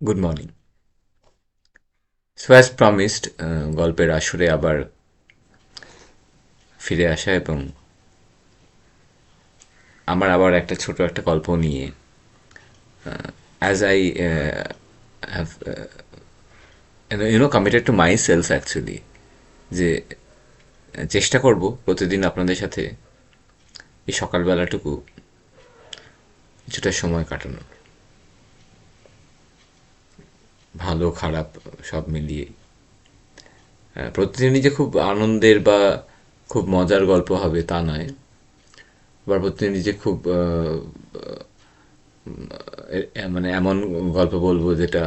Good morning. So as promised, গল্পের আসরে আবার ফিরে আসা এবং আমার আবার একটা ছোট একটা গল্প নিয়ে as I have committed to my self actually, যে চেষ্টা করব প্রতিদিন আপনাদের সাথে এই সকালবেলাটুকু কিছুটা সময় কাটানোর, ভালো খারাপ সব মিলিয়ে। প্রতিদিনই যে খুব আনন্দের বা খুব মজার গল্প হবে তা নয়, আবার প্রতিদিনই যে খুব মানে এমন গল্প বলবো যেটা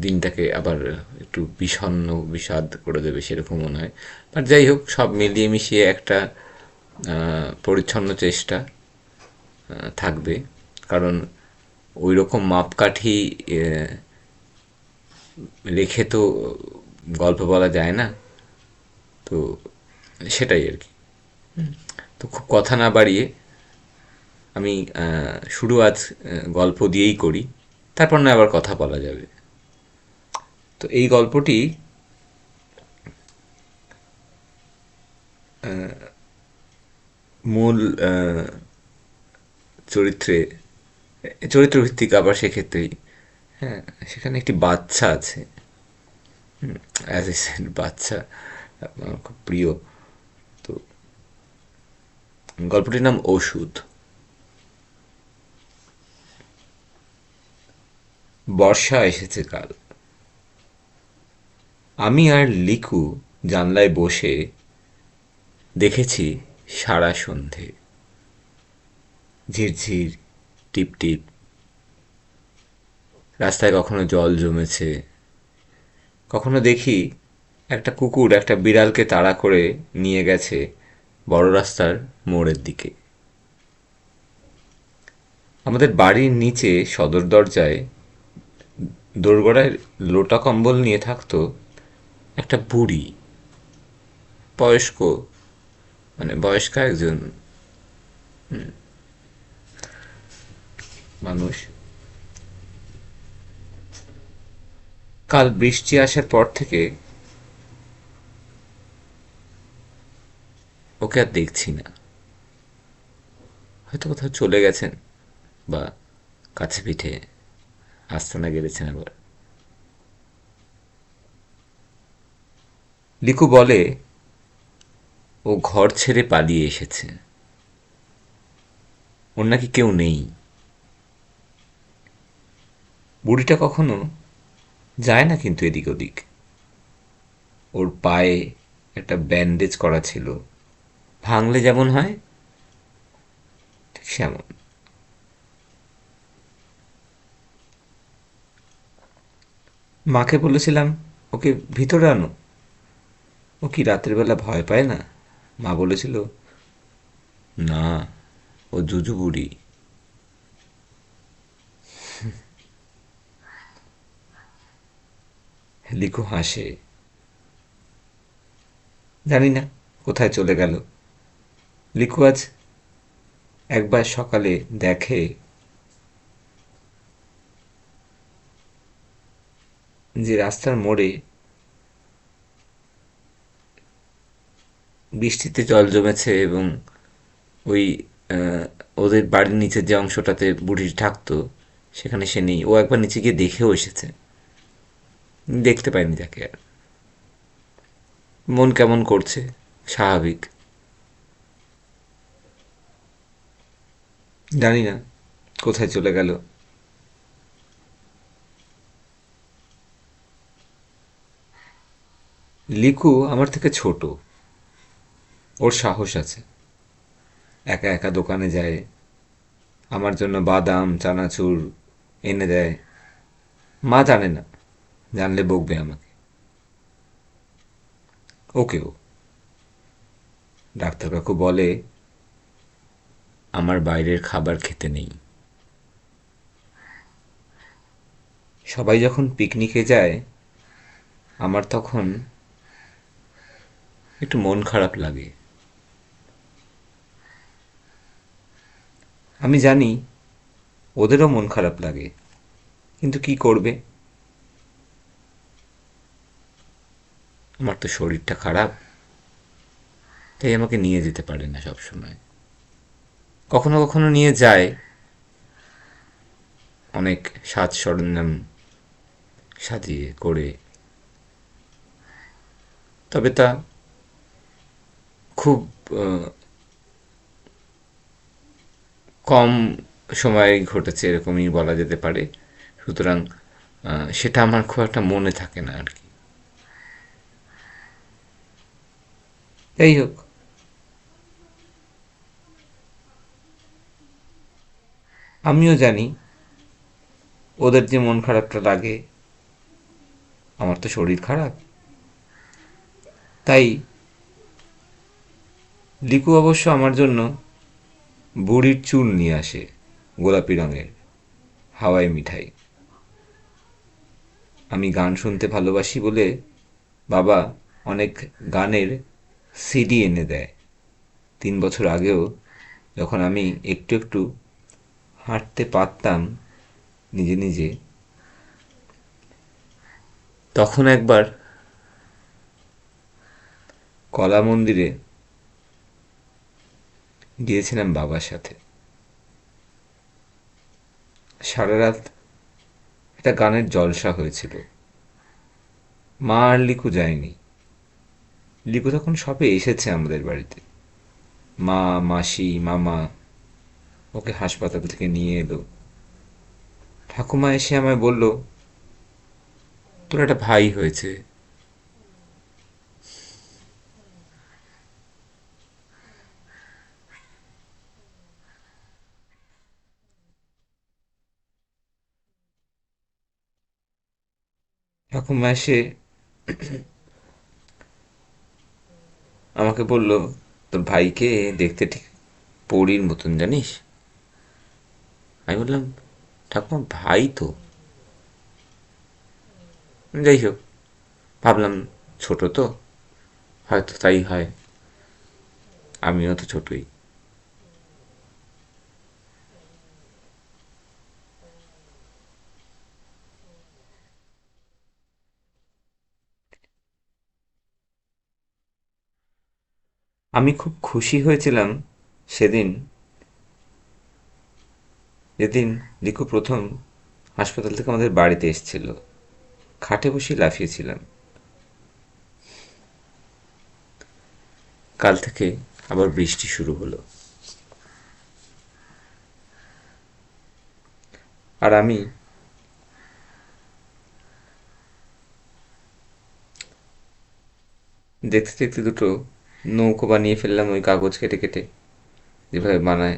দিনটাকে আবার একটু বিষণ্ণ বিষাদ করে দেবে সেরকমও নয়। বাট যাই হোক, সব মিলিয়ে মিশিয়ে একটা পরিচ্ছন্ন চেষ্টা থাকবে। কারণ ওই রকম মাপকাঠি রেখে তো গল্প বলা যায় না। তো সেটাই আর কি। তো খুব কথা না বাড়িয়ে আমি শুরু আজ গল্প দিয়েই করি, তারপর না আবার কথা বলা যাবে। তো এই গল্পটি মূল চরিত্রে চরিত্রভিত্তিক, আবার সেক্ষেত্রেই হ্যাঁ, সেখানে একটি বাচ্চা আছে। অ্যাজ এ সেড, বাচ্চা আমার খুব প্রিয়। তো গল্পটির নাম ওষুধ। বর্ষা এসেছে কাল। আমি আর লিকু জানলায় বসে দেখেছি সারা সন্ধে, ঝিরঝির, টিপ টিপ। রাস্তায় কখনো জল জমেছে, কখনো দেখি একটা কুকুর একটা বিড়ালকে তাড়া করে নিয়ে গেছে বড় রাস্তার মোড়ের দিকে। আমাদের বাড়ির নিচে সদর দরজায় দোরগোড়ায় লোটা কম্বল নিয়ে থাকতো একটা বুড়ি, বয়স্ক, মানে বয়স্কা একজন মানুষ। কাল বৃষ্টি আসার পর থেকে ওকে আর দেখছি না। হয়তো কোথাও চলে গেছেন, বা কাছে পিঠে আস্তানা গেড়েছেন আবার। লিকু বলে ও ঘর ছেড়ে পালিয়ে এসেছে, ওর নাকি কেউ নেই। বুড়িটা কখনো যায় না কিন্তু এদিক ওদিক। ওর পায়ে একটা ব্যান্ডেজ করা ছিল, ভাঙলে যেমন হয় ঠিক সেমন। মাকে বলেছিলাম ওকে ভিতরে আনো, ও কি রাতের বেলা ভয় পায় না। মা বলেছিল, না, ও জুজু বুড়ি। লিকু হাসে। জানি না কোথায় চলে গেল। লিকু আজ একবার সকালে দেখে যে রাস্তার মোড়ে বৃষ্টিতে জল জমেছে, এবং ওই আহ, ওদের বাড়ির নিচের যে অংশটাতে বুড়ি থাকতো সেখানে সে নেই। ও একবার নিচে গিয়ে দেখেও এসেছে, দেখতে পায়নি তাকে আর। মন কেমন করছে, স্বাভাবিক। জানি না কোথায় চলে গেল। লিকু আমার থেকে ছোট, ওর সাহস আছে। একা একা দোকানে যায়, আমার জন্য বাদাম চানাচুর এনে দেয়। মা জানে না, জানলে বকবে আমাকে। ওকেও ডাক্তার কাকু বলে আমার বাইরের খাবার খেতে নেই। সবাই যখন পিকনিকে যায় আমার তখন একটু মন খারাপ লাগে। আমি জানি ওদেরও মন খারাপ লাগে, কিন্তু কি করবে, আমার তো শরীরটা খারাপ, তাই আমাকে নিয়ে যেতে পারে না সব সময়। কখনো কখনো নিয়ে যায়, অনেক সাজ সরঞ্জাম সাজিয়ে করে, তবে তা খুব কম সময়ে ঘটেছে এরকমই বলা যেতে পারে। সুতরাং সেটা আমার খুব একটা মনে থাকে না আর কি। যাই হোক, আমিও জানি ওদের যে মন খারাপটা লাগে, আমার তো শরীর খারাপ। তাই লিকু অবশ্য আমার জন্য বুড়ির চুল নিয়ে আসে, গোলাপি রঙের, হাওয়াই মিঠাই। আমি গান শুনতে ভালোবাসি বলে বাবা অনেক গানের সিডি এনে দেয়। 3 বছর আগেও যখন আমি একটু একটু হাঁটতে পারতাম নিজে নিজে, তখন একবার কলা মন্দিরে গিয়েছিলাম বাবার সাথে। সারা রাত একটা গানের জলসা হয়েছিল। মা আর লিকু যায়নি। লিকু তখন সবে এসেছে আমাদের বাড়িতে। মা, মাসি, মামা ওকে হাসপাতাল থেকে নিয়ে এলো। ঠাকুমা এসে আমায় বলল, তোর একটা ভাই হয়েছে। ঠাকুমা এসে আমাকে বলল, তোর ভাইকে দেখতে ঠিক পরীর মতন, জানিস। আমি বললাম, ঠাকুমা ভাই তো। যাই হোক, ভাবলাম ছোট তো, হয়তো তাই হয়, আমিও তো ছোটই। আমি খুব খুশি হয়েছিলাম সেদিন, যেদিন লিকু প্রথম হাসপাতাল থেকে আমাদের বাড়িতে এসেছিল। খাটে বসে লাফিয়েছিলাম। কাল থেকে আবার বৃষ্টি শুরু হলো, আর আমি দেখতে দেখতে দুটো নৌকো বানিয়ে ফেললাম ওই কাগজ কেটে কেটে, যেভাবে বানায়।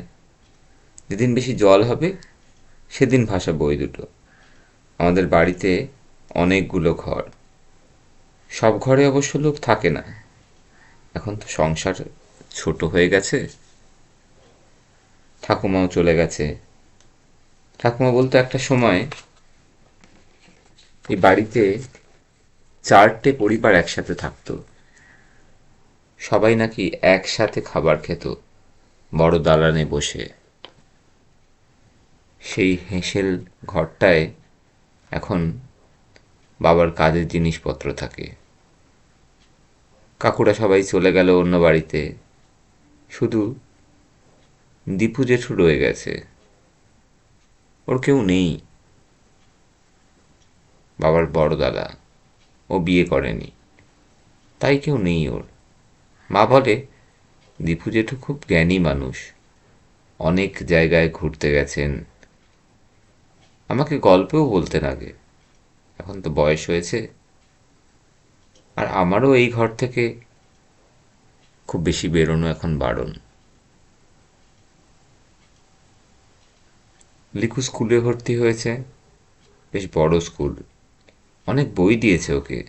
যেদিন বেশি জল হবে সেদিন ভাসাবো ওই দুটো। আমাদের বাড়িতে অনেকগুলো ঘর, সব ঘরে অবশ্য লোক থাকে না। এখন তো সংসার ছোট হয়ে গেছে, ঠাকুমাও চলে গেছে। ঠাকুমা বলতো একটা সময় এই বাড়িতে 4টে পরিবার একসাথে থাকতো, সবাই নাকি একসাথে খাবার খেত বড় দালানে বসে। সেই হেঁসেল ঘরটায় এখন বাবার কাজের জিনিসপত্র থাকে। কাকুরা সবাই চলে গেল অন্য বাড়িতে, শুধু দীপু জেঠু রয়ে গেছে। ওর কেউ নেই। বাবার বড় দাদা, ও বিয়ে করেনি, তাই কেউ নেই ওর। মা বলে দীপু জেঠু খুব জ্ঞানী মানুষ, অনেক জায়গায় ঘুরতে গেছেন। আমাকে গল্পেও বলতেন আগে, এখন তো বয়স হয়েছে। আর আমারও এই ঘর থেকে খুব বেশি বেরোনো এখন বারণ। লিকু স্কুলে ভর্তি হয়েছে, বেশ বড় স্কুল। অনেক বই দিয়েছে ওকে,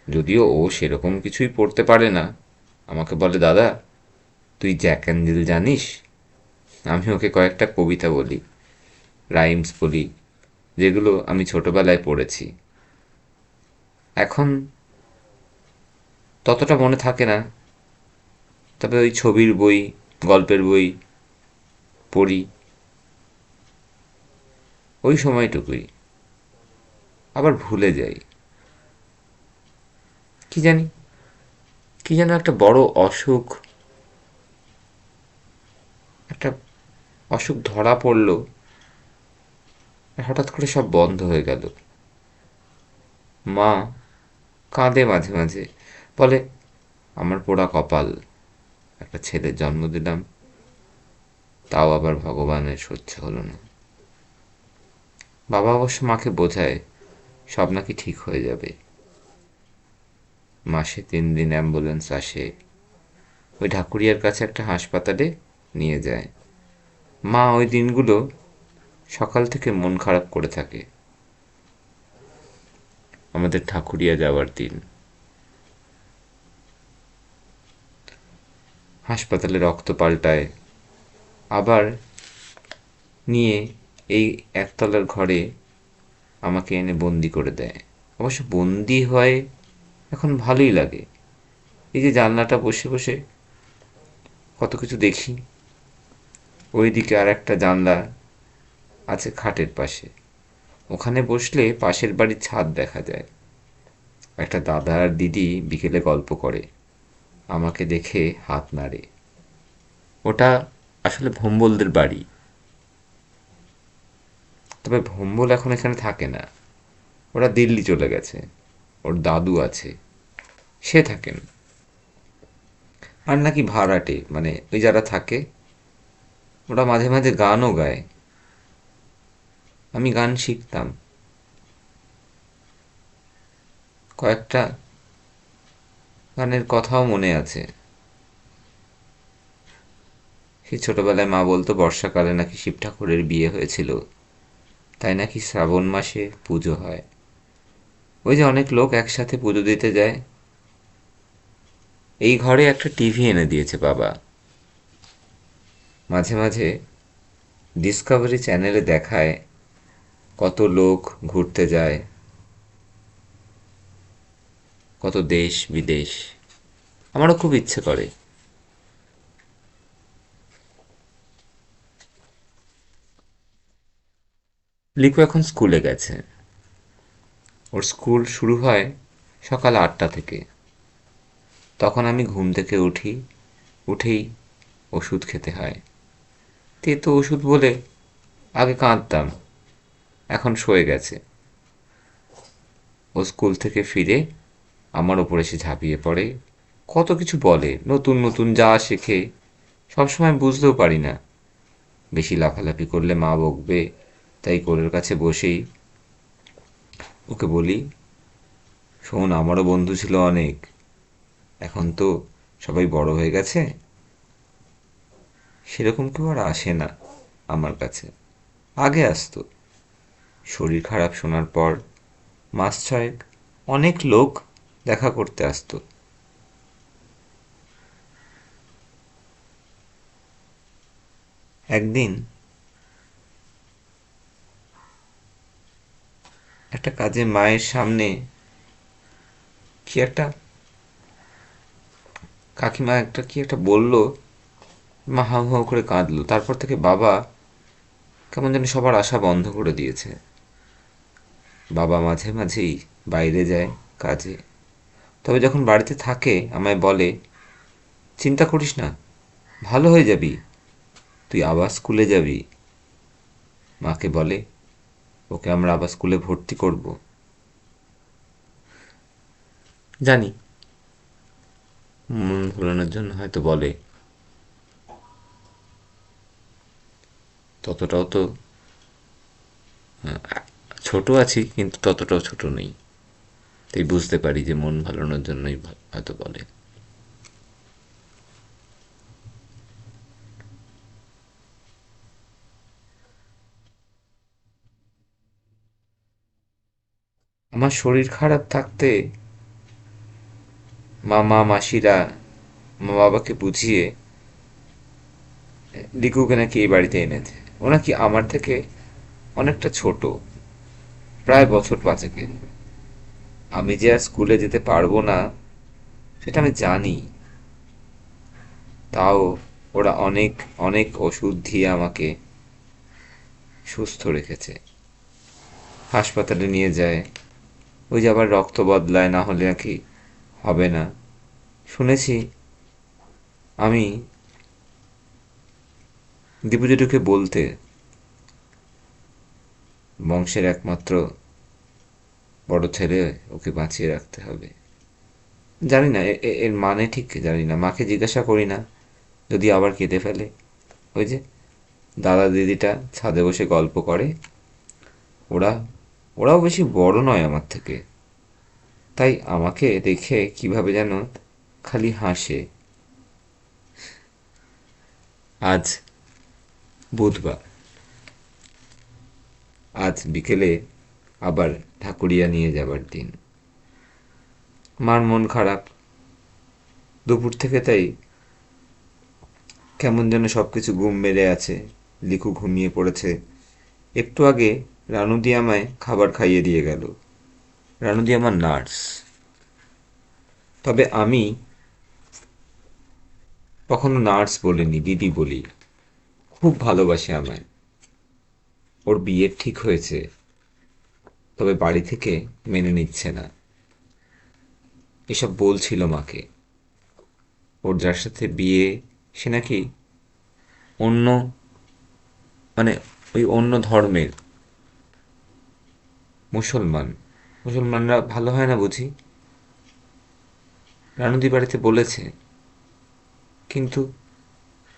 যদিও ও সেরকম কিছুই পড়তে পারে না। আমাকে বলে, দাদা তুই জ্যাক অ্যান্ড জিল জানিস? আমি ওকে কয়েকটা কবিতা বলি, রাইমস বলি, যেগুলো আমি ছোটবেলায় পড়েছি। এখন ততটা মনে থাকে না, তবে ওই ছবির বই, গল্পের বই পড়ি, ওই সময়টুকুই। আবার ভুলে যাই। কি জানি, কি যেন একটা বড় অসুখ, একটা অসুখ ধরা পড়লো, হঠাৎ করে সব বন্ধ হয়ে গেল। মা কাঁদে মাঝে মাঝে, বলে আমার পোড়া কপাল, একটা ছেলের জন্ম দিলাম, তাও আবার ভগবানের সহ্য হলো না। বাবা অবশ্য মাকে বোঝায় সব নাকি ঠিক হয়ে যাবে। মাসে 3 দিন অ্যাম্বুলেন্স আসে, ওই ঢাকুরিয়ার কাছে একটা হাসপাতালে নিয়ে যায়। মা ওই দিনগুলো সকাল থেকে মন খারাপ করে থাকে। আমাদের ঠাকুরিয়া যাওয়ার দিন হাসপাতালে রক্ত পাল্টায়, আবার নিয়ে এই একতলার ঘরে আমাকে এনে বন্দি করে দেয়। অবশ্য বন্দি হয় এখন ভালোই লাগে। এই যে জানলাটা বসে বসে কত কিছু দেখি। ওইদিকে আর একটা জানলা আছে খাটের পাশে, ওখানে বসলে পাশের বাড়ির ছাদ দেখা যায়। একটা দাদা আর দিদি বিকেলে গল্প করে, আমাকে দেখে হাত নাড়ে। ওটা আসলে ভম্বলদের বাড়ি, তবে ভম্বল এখন এখানে থাকে না, ওরা দিল্লি চলে গেছে। ওর দাদু আছে, সে থাকেন। আর নাকি ভাড়াটে, মানে ওই যারা থাকে ওরা মাঝে মাঝে গানও গায়। আমি গান শিখতাম, কয়েকটা গানের কথাও মনে আছে। সেই ছোটবেলায় মা বলতো বর্ষাকালে নাকি শিব ঠাকুরের বিয়ে হয়েছিল, তাই নাকি শ্রাবণ মাসে পুজো হয়। ওই যে অনেক লোক একসাথে পুজো দিতে যায়। এই ঘরে একটা টিভি এনে দিয়েছে বাবা, মাঝে মাঝে ডিসকভারি চ্যানেলে দেখায় কত লোক ঘুরতে যায়, কত দেশ বিদেশ। আমারও খুব ইচ্ছে করে। লিকু এখন স্কুলে গেছে, ওর স্কুল শুরু হয় সকাল 8টা থেকে। তখন আমি ঘুম থেকে উঠি, উঠেই ওষুধ খেতে হয়। তেতো ওষুধ বলে আগে কাঁদতাম, এখন সয়ে গেছে। ও স্কুল থেকে ফিরে আমার ওপর এসে ঝাঁপিয়ে পড়ে, কত কিছু বলে, নতুন নতুন যা শেখে। সবসময় বুঝতেও পারি না, বেশি লাফালাফি করলে মা বকবে, তাই কোলের কাছে বসেই ওকে বলি, শোন আমারও বন্ধু ছিল অনেক, এখন তো সবাই বড় হয়ে গেছে, সেরকম কেউ আর আসে না আমার কাছে। আগে আসতো, শরীর খারাপ শোনার পর মাস ছয়েক অনেক লোক দেখা করতে আসতো। একদিন একটা কাজে মায়ের সামনে কি একটা, কাকিমা একটা কি একটা বলল, মা হাউ হাউ করে কাঁদলো। তারপর থেকে বাবা কেমন যেন সবার আশা বন্ধ করে দিয়েছে। বাবা মাঝে মাঝেই বাইরে যায় কাজে, তবে যখন বাড়িতে থাকে আমায় বলে, চিন্তা করিস না, ভালো হয়ে যাবি, তুই আবার স্কুলে যাবি। মাকে বলে ওকে আমরা আবার স্কুলে ভর্তি করব। জানি মন ভোলানোর জন্য হয়তো বলে, ততটাও তো ছোট আছি, কিন্তু ততটাও ছোট নেই, তাই বুঝতে পারি যে মন ভালোনোর জন্যই হয়তো বলে। আমার শরীর খারাপ থাকতে মামা মাসিরা মা বাবাকে বুঝিয়ে লিকুকে নাকি এই বাড়িতে এনেছে। ও নাকি আমার থেকে অনেকটা ছোট, প্রায় বছর পাঁচেকের। আমি যে আর স্কুলে যেতে পারবো না সেটা আমি জানি, তাও ওরা অনেক অনেক ওষুধ দিয়ে আমাকে সুস্থ রেখেছে। হাসপাতালে নিয়ে যায়, ওই যে আবার রক্ত বদলায়, না হলে নাকি হবে না। শুনেছি, আমি দীপু জেঠুকে বলতে বংশের একমাত্র বড় ছেলে, ওকে বাঁচিয়ে রাখতে হবে। জানি না এর মানে ঠিক জানি না, মাকে জিজ্ঞাসা করি না, যদি আবার কেঁদে ফেলে। ওই যে দাদা দিদিটা ছাদে বসে গল্প করে, ওরা ওরাও বেশি বড় নয় আমার থেকে, তাই আমাকে দেখে কিভাবে যেন খালি হাসে। আজ বুধবার, আজ বিকেলে আবার ঠাকুরিয়া নিয়ে যাবার দিন। মার মন খারাপ দুপুর থেকে, তাই কেমন যেন সব কিছু গুম মেরে আছে। লিকু ঘুমিয়ে পড়েছে। একটু আগে রানুদি আমায় খাবার খাইয়ে দিয়ে গেল। রানুদি আমার নার্স, তবে আমি কখনো নার্স বলিনি, দিদি বলি। খুব ভালোবাসে আমায়। ওর বিয়ে ঠিক হয়েছে, তবে বাড়ি থেকে মেনে নিচ্ছে না। এসব বলছিল মাকে। ওর যার সাথে বিয়ে, সে নাকি অন্য, মানে ওই অন্য ধর্মের মুসলমান। মুসলমানরা ভালো হয় না বুঝি, রানুদি বাড়িতে বলেছে। কিন্তু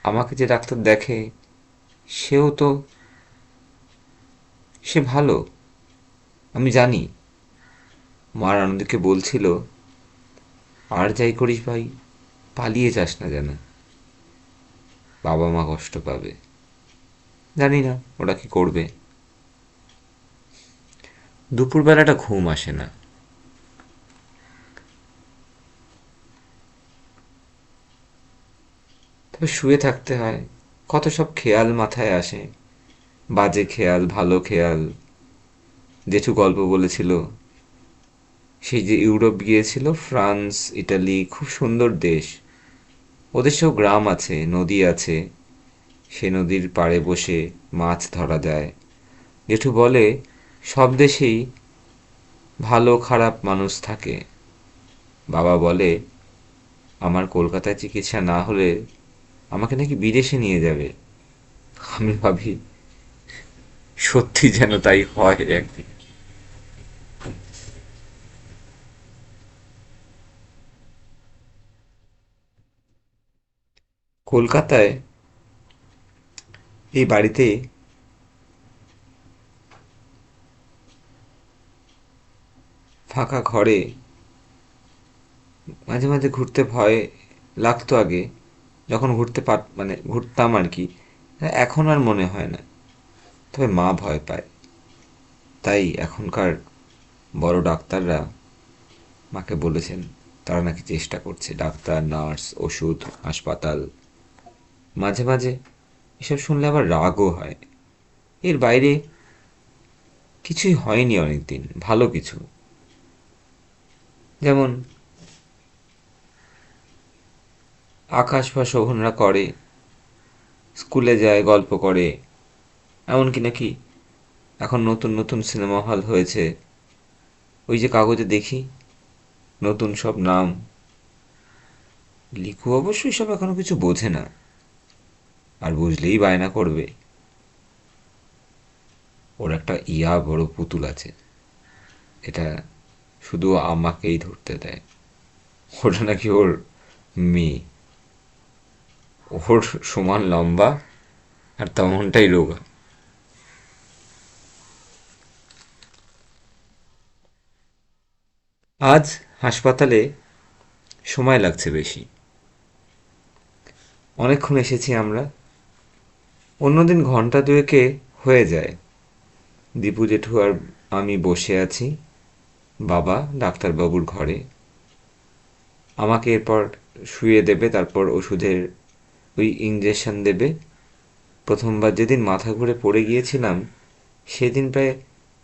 আমাকে যে ডাক্তার দেখে, সেও তো, সে ভালো, আমি জানি। মা রানুদিকে বলছিল, আর যাই করিস ভাই, পালিয়ে যাস না যেন, বাবা মা কষ্ট পাবে। জানি না ওরা কি করবে। দুপুরবেলাটা ঘুম আসে না। তবে শুয়ে থাকতে হয়। কত সব খেয়াল মাথায় আসে, বাজে খেয়াল, ভালো খেয়াল। জেঠু গল্প বলেছিল, সেই যে ইউরোপ গিয়েছিল, ফ্রান্স, ইটালি, খুব সুন্দর দেশ। ওদের সব গ্রাম আছে, নদী আছে, সে নদীর পাড়ে বসে মাছ ধরা যায়। জেঠু বলে, সব দেশেই ভালো খারাপ মানুষ থাকে। বাবা বলে, আমার কলকাতায় চিকিৎসা না হলে আমাকে নাকি বিদেশে নিয়ে যাবে। আমি ভাবি, সত্যি যেন তাই হয় একদিন। কলকাতায় এই বাড়িতে ফাঁকা ঘরে মাঝে মাঝে ঘুরতে ভয় লাগতো আগে, যখন মানে ঘুরতাম আর কি। এখন আর মনে হয় না। তবে মা ভয় পায়, তাই এখনকার বড় ডাক্তাররা মাকে বলেছেন, তারা নাকি চেষ্টা করছে, ডাক্তার, নার্স, ওষুধ, হাসপাতাল। মাঝে মাঝে এসব শুনলে আবার রাগও হয়। এর বাইরে কিছুই হয়নি অনেকদিন, ভালো কিছু। যেমন আকাশ বা শোভনরা করে, স্কুলে যায়, গল্প করে। এমনকি নাকি এখন নতুন নতুন সিনেমা হল হয়েছে। ওই যে কাগজে দেখি নতুন সব নাম। লিখু অবশ্যই সব এখনো কিছু বোঝে না, আর বুঝলেই বায়না করবে। ওর একটা বড় পুতুল আছে, এটা শুধু আমাকেই ধরতে দেয়। ওটা নাকি ওর মেয়ে, ওর সমান লম্বা আর তেমনটাই রোগা। আজ হাসপাতালে সময় লাগছে বেশি, অনেকক্ষণ এসেছি আমরা। অন্যদিন ঘন্টা দুয়েকে হয়ে যায়। দীপু জেঠু আর আমি বসে আছি, বাবা ডাক্তারবাবুর ঘরে। আমাকে এরপর শুয়ে দেবে, তারপর ওষুধের ওই ইঞ্জেকশন দেবে। প্রথমবার যেদিন মাথা ঘুরে পড়ে গিয়েছিলাম, সেদিন প্রায়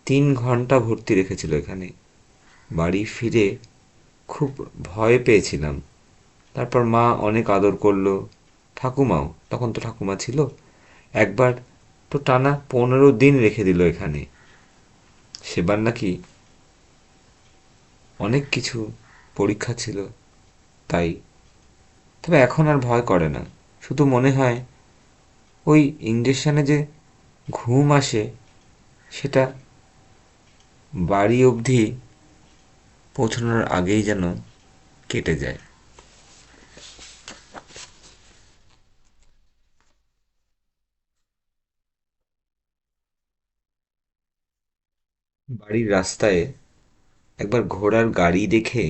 3 ঘন্টা ভর্তি রেখেছিল এখানে। বাড়ি ফিরে খুব ভয় পেয়েছিলাম। তারপর মা অনেক আদর করলো, ঠাকুমাও, তখন তো ঠাকুমা ছিল। একবার তো টানা 15 দিন রেখে দিল এখানে। সেবার নাকি অনেক কিছু পরীক্ষা ছিল তাই। তবে এখন আর ভয় করে না, শুধু মনে হয় ওই ইঞ্জেকশনে যে ঘুম আসে সেটা বাড়ি অবধি পৌঁছানোর আগেই যেন কেটে যায়। বাড়ির রাস্তায় একবার ঘোড়ার গাড়ি দেখে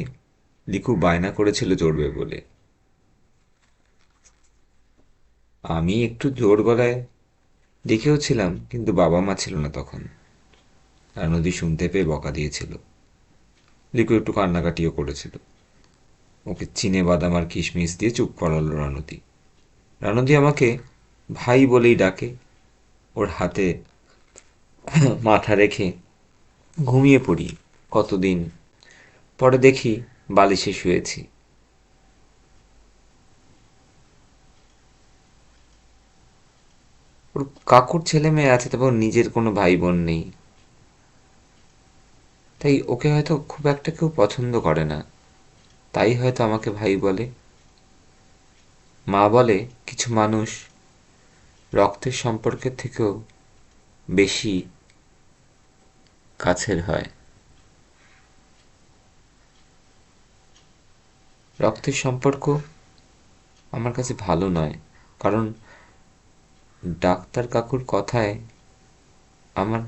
লিকু বায়না করেছিল চড়বে বলে। আমি একটু জোর গলায় ডেকেও ছিলাম, কিন্তু বাবা মা ছিল না তখন, আর নদী শুনতে পেয়ে বকা দিয়েছিল। লিকু একটু কান্নাকাটিও করেছিল। ওকে চিনে বাদাম আর কিশমিশ দিয়ে চুপ করালো রানদী। রানদী আমাকে ভাই বলেই ডাকে। ওর হাতে মাথা রেখে ঘুমিয়ে পড়ি কতদিন। পরে দেখি বালিশে শুয়েছি। ওর কাকুর ছেলে মেয়ে আছে, তবে ওর নিজের কোনো ভাই বোন নেই, তাই ওকে হয়তো খুব একটা কেউ পছন্দ করে না, তাই হয়তো আমাকে ভাই বলে। মা বলে কিছু মানুষ রক্তের সম্পর্কের থেকেও বেশি কাছের হয়। রক্তের সম্পর্ক আমার কাছে ভালো নয়, কারণ ডাক্তার কাকুর কথায় আমার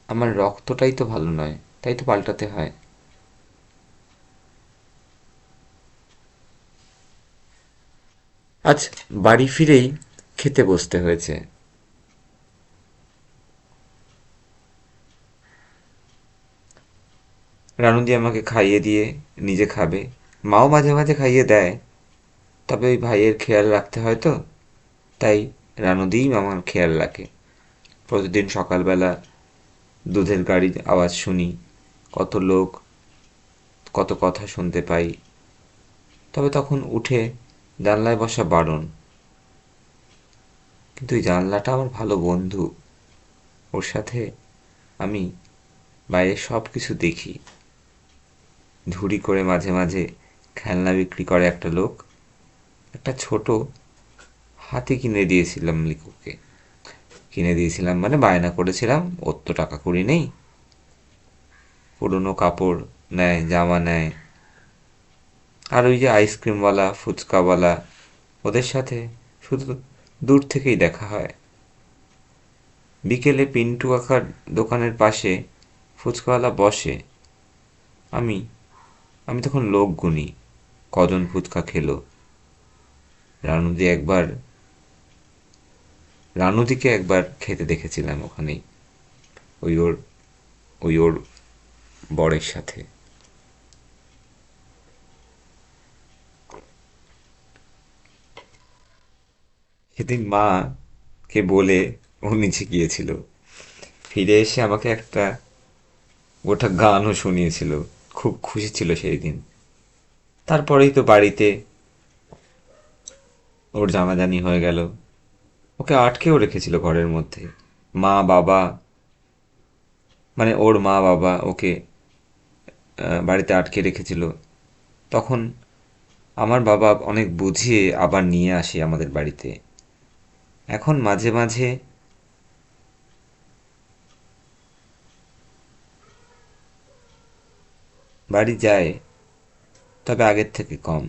আমার রক্তটাই তো ভালো নয়, তাই তো পাল্টাতে হয়। আজ বাড়ি ফিরেই খেতে বসতে হয়েছে। রানুদি আমাকে খাইয়ে দিয়ে নিজে খাবে। মাও মাঝে মাঝে খাইয়ে দেয়, তবে ওই ভাইয়ের খেয়াল রাখতে হয় তো, তাই রানুদিই আমার খেয়াল রাখে। প্রতিদিন সকালবেলা দুধের গাড়ির আওয়াজ শুনি, কত লোক, কত কথা শুনতে পাই। তবে তখন উঠে জানলায় বসা বারণ, কিন্তু এই জানলাটা আমার ভালো বন্ধু। ওর সাথে আমি বাইরে সব কিছু দেখি। ঝুড়ি করে মাঝে মাঝে খেলনা বিক্রি করে একটা লোক। একটা ছোট হাতি কিনে দিয়েছিলাম লিকুকে। কিনে দিয়েছিলাম মানে বায়না করেছিলাম, ওর তো টাকা কড়ি নেই। পুরনো কাপড় নেয়, জামা নেয়। আর ওই যে আইসক্রিমওয়ালা, ফুচকাওয়ালা, ওদের সাথে শুধু দূর থেকেই দেখা হয়। বিকেলে পিন্টু কাকার দোকানের পাশে ফুচকাওয়ালা বসে। আমি আমি তখন লোক গুনি, কজন ফুচকা খেলো। রানুদি একবার রানুদিকে একবার খেতে দেখেছিলাম ওখানেই, ওই ওর ওই ওর বরের সাথে। সেদিন মা কে বলে ও নিচে গিয়েছিল, ফিরে এসে আমাকে একটা গোটা গানও শুনিয়েছিল। খুব খুশি ছিল সেই দিন। তারপরেই তো বাড়িতে ওর জানাজানি হয়ে গেল। ওকে আটকেও রেখেছিল ঘরের মধ্যে। মা বাবা, মানে ওর মা বাবা ওকে বাড়িতে আটকে রেখেছিল। তখন আমার বাবা অনেক বুঝিয়ে আবার নিয়ে আসে আমাদের বাড়িতে। এখন মাঝে মাঝে বাড়ি যায়, তবে আগের থেকে কম।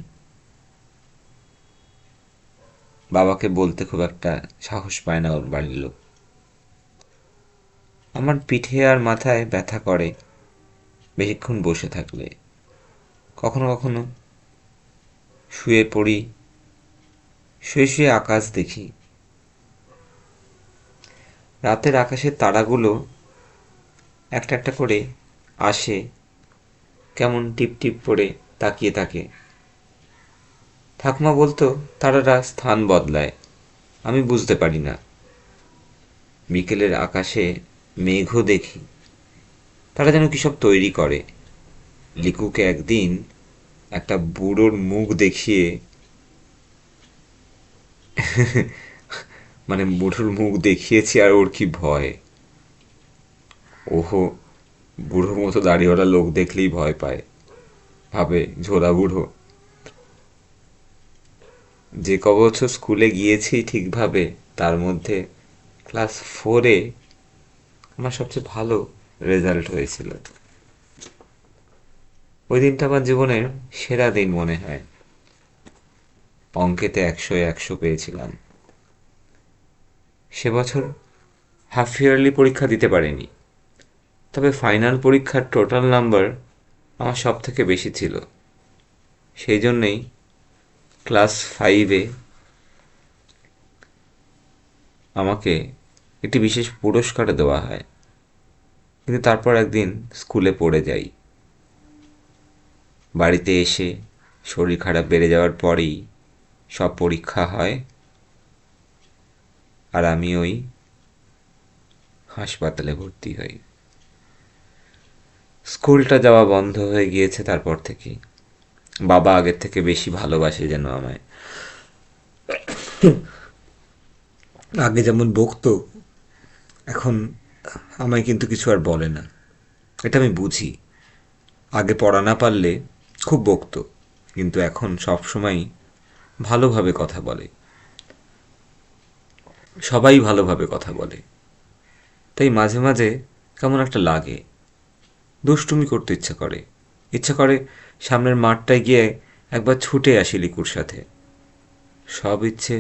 বাবাকে বলতে খুব একটা সাহস পায় না ওর বাড়ির লোক। আমার পিঠে আর মাথায় ব্যথা করে বেশিক্ষণ বসে থাকলে। কখনো কখনো শুয়ে পড়ি, শুয়ে শুয়ে আকাশ দেখি। রাতের আকাশের তারাগুলো একটা একটা করে আসে, কেমন টিপ টিপ করে তাকিয়ে থাকে। ঠাকুমা বলতো তারারা স্থান বদলায়, আমি বুঝতে পারি না। বিকেলের আকাশে মেঘও দেখি, তারা যেন কী সব তৈরি করে। লিকুকে একদিন একটা বুড়োর মুখ দেখিয়ে, বুড়োর মুখ দেখিয়েছি, আর ওর কি ভয়! ওহো, বুড়োর মতো দাড়িওয়ালা লোক দেখলেই ভয় পায়, ভাবে ঝোলা বুড়ো। যে ক বছর স্কুলে গিয়েছি ঠিকভাবে, তার মধ্যে ক্লাস 4-এ আমার সবচেয়ে ভালো রেজাল্ট হয়েছিল। ওই দিনটা আমার জীবনের সেরা দিন মনে হয়। অঙ্কেতে 100-এ 100 পেয়েছিলাম। সে বছর হাফ ইয়ারলি পরীক্ষা দিতে পারিনি, তবে ফাইনাল পরীক্ষার টোটাল নাম্বার আমার সব থেকে বেশি ছিল। সেই জন্যেই ক্লাস 5-এ আমাকে একটি বিশেষ পুরস্কার দেওয়া হয়। কিন্তু তারপর একদিন স্কুলে পড়ে যাই। বাড়িতে এসে শরীর খারাপ বেড়ে যাওয়ার পরেই সব পরীক্ষা হয়, আর আমি ওই হাসপাতালে ভর্তি হই। স্কুলটা যাওয়া বন্ধ হয়ে গিয়েছে তারপর থেকেই। বাবা আগের থেকে বেশি ভালোবাসে যেন আমায়। আগে যেমন বকতো, এখন আমায় কিন্তু কিছু আর বলে না। এটা আমি বুঝি। আগে পড়া না পারলে খুব বকতো, কিন্তু এখন সব সময় ভালোভাবে কথা বলে। সবাই ভালোভাবে কথা বলে, তাই মাঝে মাঝে কেমন একটা লাগে, দুষ্টুমি করতে ইচ্ছা করে সামনের মাঠটায় গিয়ে একবার ছুটে আসি লিকুর সাথে। সব ইচ্ছে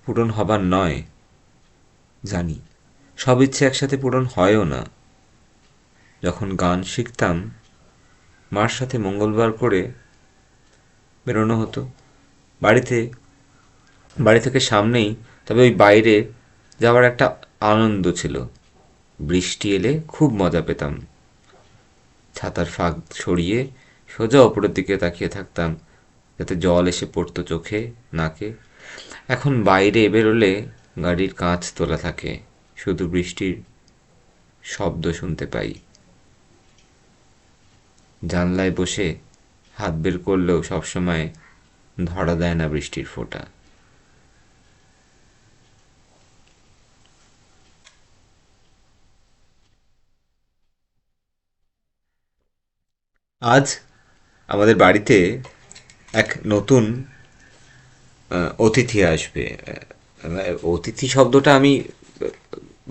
পূরণ হবার নয়, জানি। সব ইচ্ছে একসাথে পূরণ হয়ও না। যখন গান শিখতাম, মার সাথে মঙ্গলবার করে বেরোনো হতো। বাড়িতে বাড়ি থেকে সামনেই, তবে ওই বাইরে যাওয়ার একটা আনন্দ ছিল। বৃষ্টি এলে খুব মজা পেতাম। ছাতার ফাঁক সরিয়ে সোজা ওপরের দিকে তাকিয়ে থাকতাম, যাতে জল এসে পড়তো চোখে, নাকে। এখন বাইরে বেরোলে গাড়ির কাঁচ তোলা থাকে, শুধু বৃষ্টির শব্দ শুনতে পাই। জানলায় বসে হাত বের করলেও সবসময় ধরা দেয় না বৃষ্টির ফোঁটা। আজ আমাদের বাড়িতে এক নতুন অতিথি আসবে। অতিথি শব্দটা আমি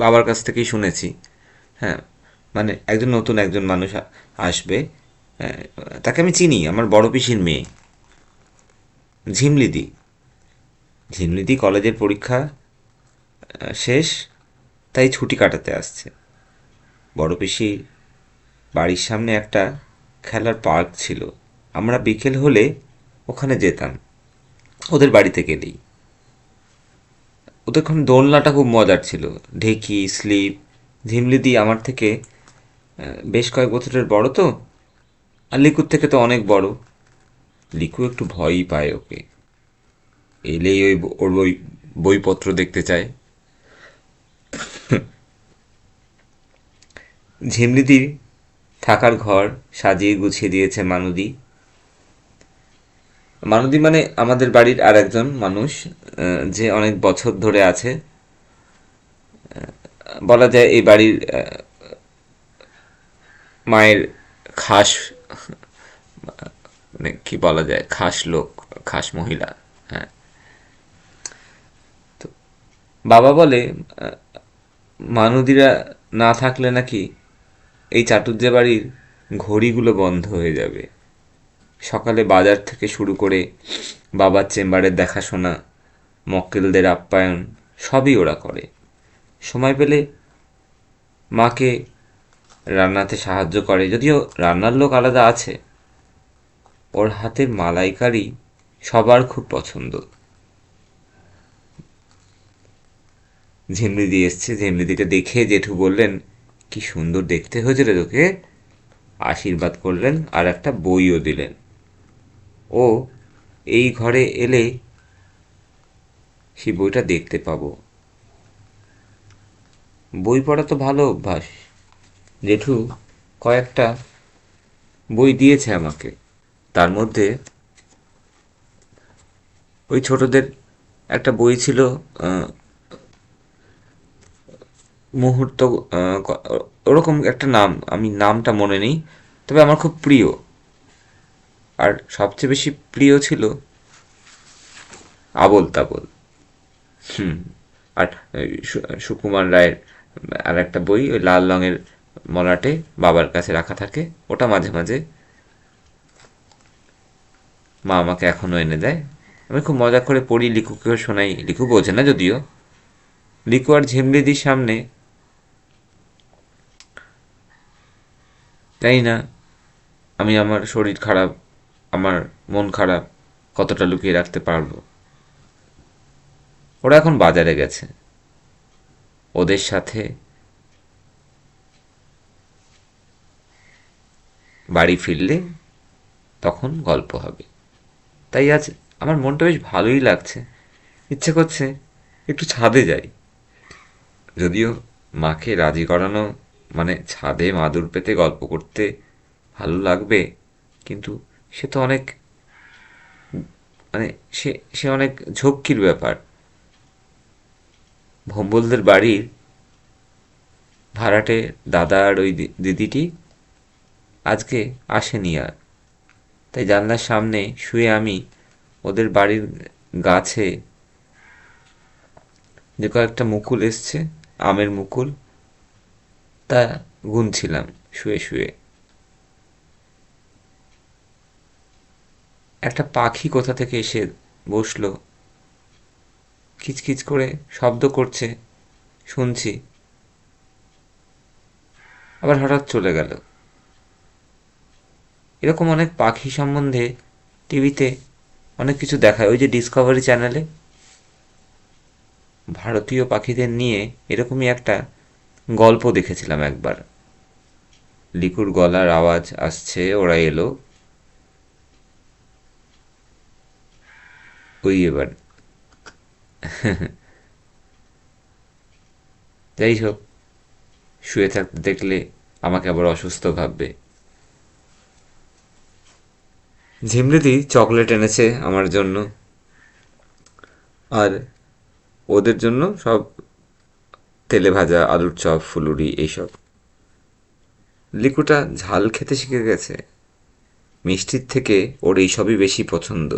বাবার কাছ থেকেই শুনেছি। হ্যাঁ, মানে একজন মানুষ আসবে। আহ, তাকে আমি চিনি, আমার বড় পিসির মেয়ে, ঝিমলিদি। ঝিমলিদি কলেজের পরীক্ষা শেষ, তাই ছুটি কাটাতে আসছে। বড় পিসি বাড়ির সামনে একটা খেলার পার্ক ছিল, আমরা বিকেল হলে ওখানে যেতাম ওদের বাড়িতে গেলেই। ওদের ওখানে দোলনাটা খুব মজার ছিল, ঢেকি স্লিপ। ঝিমলিদি আমার থেকে বেশ কয়েক বছরের বড় তো, আর লিকুর থেকে তো অনেক বড়। লিকু একটু ভয়ই পায় ওকে, এলেই ওর বইপত্র দেখতে চায়। ঝিমলিদির থাকার ঘর সাজিয়ে গুছিয়ে দিয়েছে মানুদি। মানুদি মানে আমাদের বাড়ির আর একজন মানুষ, যে অনেক বছর ধরে আছে। বলা যায় এই বাড়ির মায়ের খাস, মানে কি বলা যায়, খাস লোক, খাস মহিলা। হ্যাঁ, তো বাবা বলে মানুদিরা না থাকলে নাকি এই চাটুজ্জে বাড়ির ঘড়িগুলো বন্ধ হয়ে যাবে। সকালে বাজার থেকে শুরু করে বাবার চেম্বারের দেখাশোনা, মক্কেলদের আপ্যায়ন, সবই ওরা করে। সময় পেলে মাকে রান্নাতে সাহায্য করে, যদিও রান্নার লোক আলাদা আছে। ওর হাতের মালাইকারি সবার খুব পছন্দ। ঝিমলিদি এসছে, ঝিমলিদিটা দেখে জেঠু বললেন, কি সুন্দর দেখতে হয়েছে রে তোকে। আশীর্বাদ করলেন আর একটা বইও দিলেন। ও এই ঘরে এলে সেই বইটা দেখতে পাবো। বই পড়া তো ভালো অভ্যাস। জেঠু কয়েকটা বই দিয়েছে আমাকে। তার মধ্যে ওই ছোটদের একটা বই ছিল, মুহূর্ত, ওরকম একটা নাম, আমি নামটা মনে নেই, তবে আমার খুব প্রিয়। আর সবচেয়ে বেশি প্রিয় ছিল আবোল তাবোল। আর সুকুমার রায়ের আর একটা বই, ওই লাল রঙের মলাটে বাবার কাছে রাখা থাকে, ওটা মাঝে মাঝে মা আমাকে এখনো এনে দেয়। আমি খুব মজা করে পড়ি, লিকুকেও শোনাই। লিকু বোঝে না যদিও। লিকু আর ঝিমলিদির সামনে জানি না আমি আমার শরীর খারাপ, আমার মন খারাপ কতটা লুকিয়ে রাখতে পারবো। ওরা এখন বাজারে গেছে, ওদের সাথে বাড়ি ফিরলে তখন গল্প হবে। তাই আজ আমার মনটা বেশ ভালোই লাগছে, ইচ্ছে করছে একটু ছাদে যাই। যদিও মাকে রাজি করানো মানে ছাদে মাদুর পেতে গল্প করতে ভালো লাগবে, কিন্তু সে তো অনেক মানে সে সে অনেক ঝক্কির ব্যাপার। ভম্বলদের বাড়ির ভাড়াটে দাদা আর ওই দিদিটি আজকে আসেনি আর। তাই জানলার সামনে শুয়ে আমি ওদের বাড়ির গাছে যে কয়েকটা মুকুল এসছে, আমের মুকুল, তা গুনছিলাম শুয়ে শুয়ে। একটা পাখি কোথা থেকে এসে বসলো, কিচকিচ করে শব্দ করছে, শুনছি, আবার হঠাৎ চলে গেল। এরকম অনেক পাখি সম্বন্ধে টিভিতে অনেক কিছু দেখায়। ওই যে ডিসকভারি চ্যানেলে ভারতীয় পাখিদের নিয়ে এরকমই একটা গল্প দেখেছিলাম একবার। লিকুর গলার আওয়াজ আসছে, ওরা এলো। ওই এবার যাই হোক, শুয়ে থাকতে দেখলে আমাকে আবার অসুস্থ ভাববে। ঝিমরিদি চকলেট এনেছে আমার জন্য, আর ওদের জন্য সব তেলে ভাজা আলুর চপ, ফুলুরি, এইসব। লিকুটা ঝাল খেতে শিখে গেছে, মিষ্টির থেকে ওর এইসবই বেশি পছন্দ।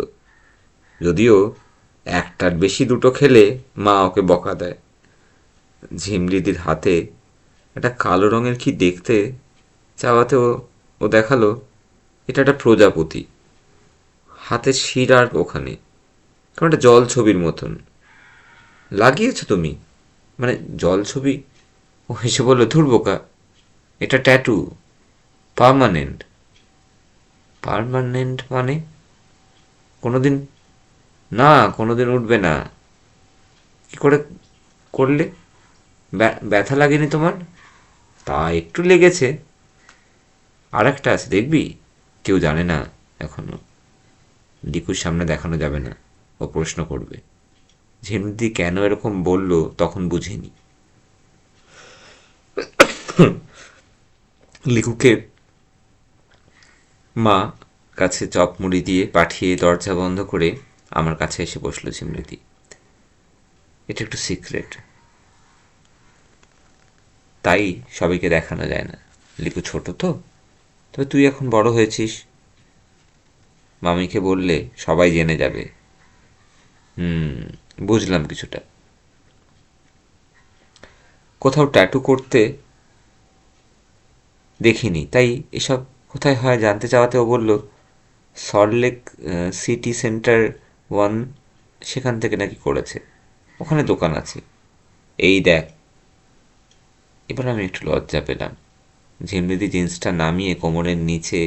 যদিও একটার বেশি দুটো খেলে মা ওকে বকা দেয়। ঝিমলিদির হাতে একটা কালো রঙের কি দেখতে চাওয়াতে ও দেখালো এটা একটা প্রজাপতি, হাতের শিরার ওখানে কেমন একটা জল ছবির মতন। লাগিয়েছো তুমি? মানে জল ছবি? ও হেসে বললো, ধুর বোকা, এটা ট্যাটু, পার্মানেন্ট। পার্মানেন্ট মানে? কোনোদিন, না কোনোদিন উঠবে না। কি করে করলে? ব্যথা লাগেনি তোমার? তা একটু লেগেছে। আর একটা আছে, দেখবি? কেউ জানে না এখনো, লিকুর সামনে দেখানো যাবে না, ও প্রশ্ন করবে। ঝিমদি কেন এরকম বলল তখন বুঝিনি। লিকুকে মা কাছে চপ মুড়ি দিয়ে পাঠিয়ে দরজা বন্ধ করে আমার কাছে এসে বসলো ঝিমরিদি। এটা একটু সিক্রেট, তাই সবাইকে দেখানো যায় না। লিকু ছোট তো, তবে তুই এখন বড় হয়েছিস, মামিকে বললে সবাই জেনে যাবে। বুঝলাম কিছুটা। কোথাও ট্যাটু করতে দেখিনি, তাই এসব কোথায় হয় জানতে চাওয়াতে ও বলল সল্টলেক সিটি সেন্টার 1, সেখান থেকে নাকি করেছে, ওখানে দোকান আছে। এই দেখ। এবার আমি একটু লজ্জা পেলাম। ঝিমরিদি জিন্সটা নামিয়ে কোমরের নিচে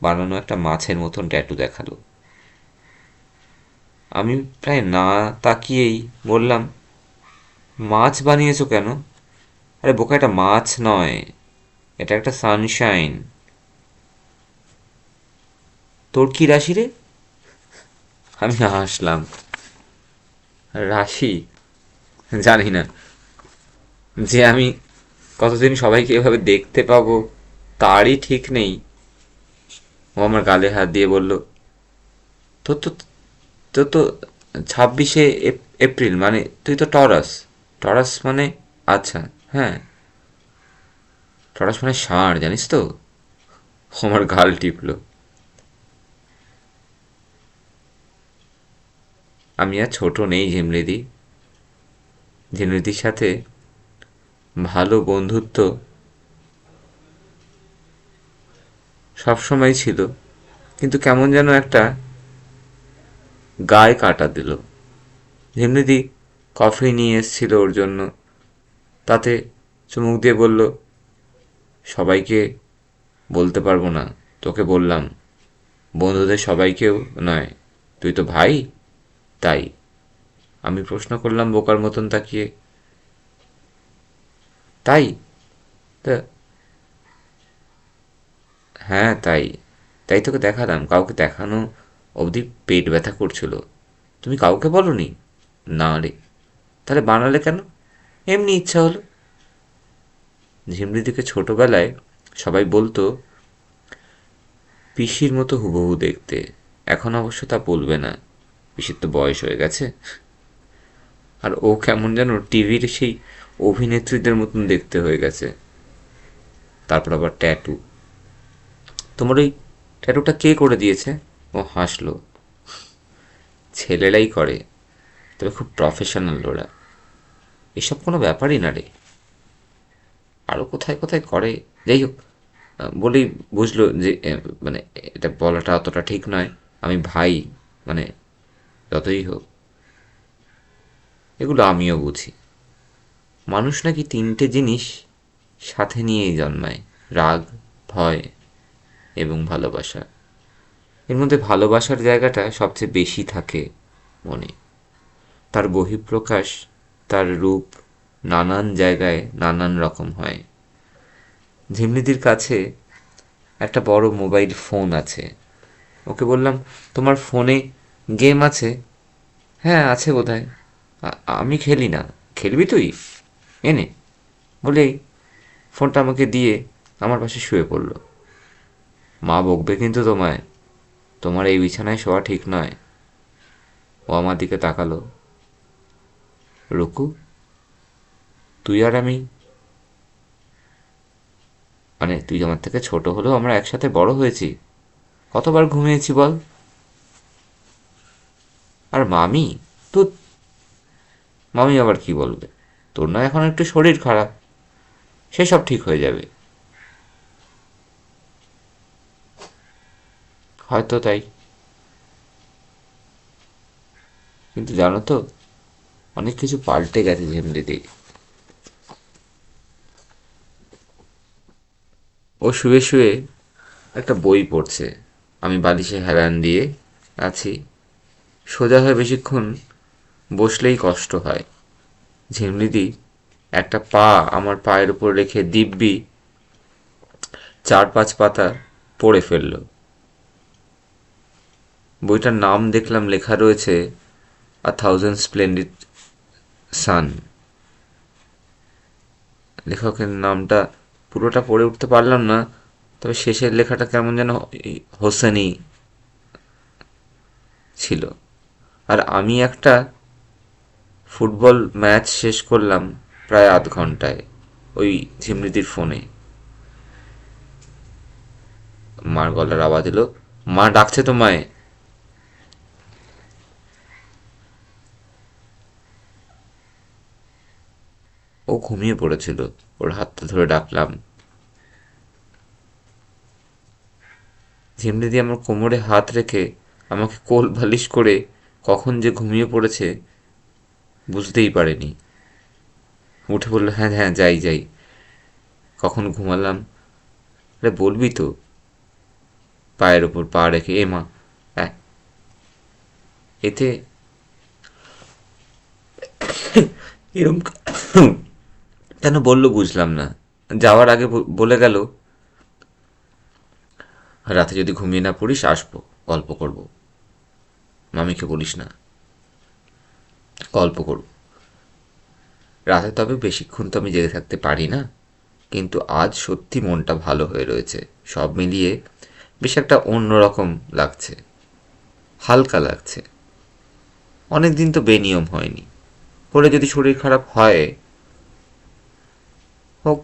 বানানো একটা মাছের মতন ট্যাটু দেখালো। আমি প্রায় না তাকিয়েই বললাম, মাছ বানিয়েছো কেন? আরে বোকা, এটা মাছ নয়, এটা একটা সানশাইন। তোর কি রাশি রে? আমি হাসলাম। রাশি? জানি না, যে আমি কতদিন সবাইকে এভাবে দেখতে পাবো তারই ঠিক নেই। ও আমার গালে হাত দিয়ে বলল, তোর তো তোর তো 26শে এপ্রিল, মানে তুই তো টরাস। টরাস মানে? আচ্ছা, হ্যাঁ। টরাস মানে ষাঁড়, জানিস তো? আমার গাল টিপলো। আমি আর ছোট নেই ঝিমলিদি। ঝিমলিদির সাথে ভালো বন্ধুত্ব সবসময় ছিল, কিন্তু কেমন যেন একটা গায়ে কাটা দিল। ঝিমলিদি কফি নিয়ে এসেছিল ওর জন্য, তাতে চুমুক দিয়ে বলল, সবাইকে বলতে পারবো না, তোকে বললাম, বন্ধুদের সবাইকেও নয়, তুই তো ভাই, তাই। আমি প্রশ্ন করলাম বোকার মতন তাকিয়ে, তাই? তা হ্যাঁ তাই। তাই তোকে দেখালাম, কাউকে দেখানো অবধি পেট ব্যথা করছিল। তুমি কাউকে বলনি? না রে। তাহলে বানালে কেন? এমনি ইচ্ছা হলো। ঝিমরিদিকে ছোটবেলায় সবাই বলতো পিসির মতো হুবহু দেখতে। এখন অবশ্য তা বলবে না, পিসির তো বয়স হয়ে গেছে। আর ও কেমন যেন টিভির সেই অভিনেত্রীদের মতন দেখতে হয়ে গেছে। তারপর আবার ট্যাটু। তোমার ওই ট্যাটুটা কে করে দিয়েছে? ও হাসলো। ছেলেরাই করে, তবে খুব প্রফেশনাল ওরা। এসব কোনো ব্যাপারই না রে। আরও কোথায় কোথায় করে। যাই হোক, বলেই বুঝলো যে মানে এটা বলাটা অতটা ঠিক নয়। আমি ভাই, মানে যতই হোক, এগুলো আমিও বুঝি। মানুষ নাকি তিনটে জিনিস সাথে নিয়েই জন্মায়: রাগ, ভয় এবং ভালোবাসা। এর মধ্যে ভালোবাসার জায়গাটা সবচেয়ে বেশি থাকে মনে। তার বহিঃপ্রকাশ, তার রূপ নানান জায়গায় নানান রকম হয়। ঝিমলিদির কাছে একটা বড় মোবাইল ফোন আছে। ওকে বললাম, তোমার ফোনে গেম আছে? হ্যাঁ আছে বোধহয়। আমি খেলি না। খেলবি তুই? এনে বলেই ফোনটা আমাকে দিয়ে আমার পাশে শুয়ে পড়ল। মা বকবে কিন্তু তোমায়, তোমার এই বিছানায় শোয়া ঠিক নয়। ও আমার দিকে তাকালো। রুকু, তুই আর আমি, মানে তুই আমার থেকে ছোট হলেও আমরা একসাথে বড় হয়েছি। কতবার ঘুমিয়েছি বল? আর মামি, তো মামি আবার কি বলবে? তোর না এখন একটু শরীর খারাপ, সেসব ঠিক হয়ে যাবে। হয়তো তাই, কিন্তু জানো তো, অনেক কিছু পাল্টে গেছে ঝিমলিদি। ও শুয়ে শুয়ে একটা বই পড়ছে, আমি বালিশে হেলান দিয়ে আছি। সোজা হয়ে বেশিক্ষণ বসলেই কষ্ট হয়। ঝিমলিদি একটা পা আমার পায়ের উপর রেখে দিব্যি 4-5 পাতা পড়ে ফেলল। বইটার নাম দেখলাম লেখা রয়েছে আ থাউজেন্ড স্প্লেন্ডিড সান। লেখকের নামটা পুরোটা পড়ে উঠতে পারলাম না, তবে শেষের লেখাটা কেমন যেন হোসেনি ছিল। আর আমি একটা ফুটবল ম্যাচ শেষ করলাম প্রায় আধ ঘন্টায় ওই ঝিমরিদির ফোনে। মার গলার আওয়াজ এলো, মা ডাকছে তোমায়। ও ঘুমিয়ে পড়েছিল, ওর হাতটা ধরে ডাকলাম। ঝিমরিদি আমার কোমরে হাত রেখে আমাকে কোল বালিশ করে কখন যে ঘুমিয়ে পড়েছে বুঝতেই পারেনি। উঠে বললো, হ্যাঁ হ্যাঁ যাই যাই। কখন ঘুমালাম? আরে বলবি তো? পায়ের ওপর পা রেখে, এ মা, এতে এরম কেন বললো বুঝলাম না। যাওয়ার আগে বলে গেল, রাতে যদি ঘুমিয়ে না পড়িস আসবো, গল্প করব। মামিকে বলিস না, গল্প করব রাতে। তবে বেশিক্ষণ তো আমি জেগে থাকতে পারি না, কিন্তু আজ সত্যি মনটা ভালো হয়ে রয়েছে। সব মিলিয়ে বেশ একটা অন্যরকম লাগছে, হালকা লাগছে। অনেক দিন তো বেনিয়ম হয়নি। পরে যদি শরীর খারাপ হয়, হোক,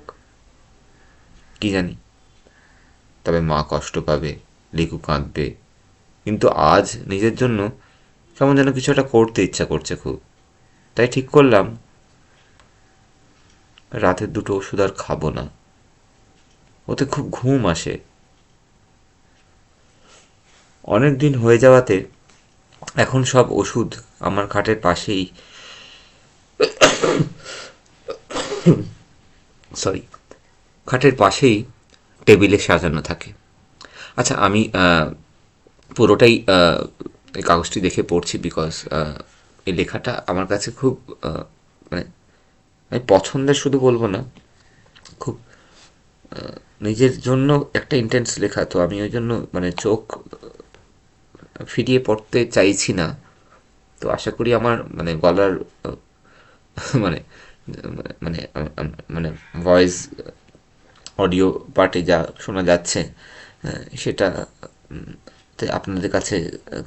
কি জানি। তবে মা কষ্ট পাবে, লিকু কাঁদবে, কিন্তু আজ নিজের জন্য কেমন যেন কিছু একটা করতে ইচ্ছা করছে খুব। তাই ঠিক করলাম রাতের দুটো ওষুধ আর খাবো না, ওতে খুব ঘুম আসে। অনেক দিন হয়ে যাওয়াতে এখন সব ওষুধ আমার খাটের পাশেই, সরি, খাটের পাশেই টেবিলে সাজানো থাকে। আচ্ছা, আমি পুরোটাই এই কাগজটি দেখে পড়ছি, বিকজ এই লেখাটা আমার কাছে খুব মানে আমি পছন্দের শুধু বলবো না, খুব নিজের জন্য একটা ইন্টেন্স লেখা। তো আমি ওই জন্য মানে চোখ ফিরিয়ে পড়তে চাইছি না। তো আশা করি আমার মানে গলার মানে মানে মানে ভয়েস অডিও পার্টে যা শোনা যাচ্ছে সেটা তে আপনাদের কাছে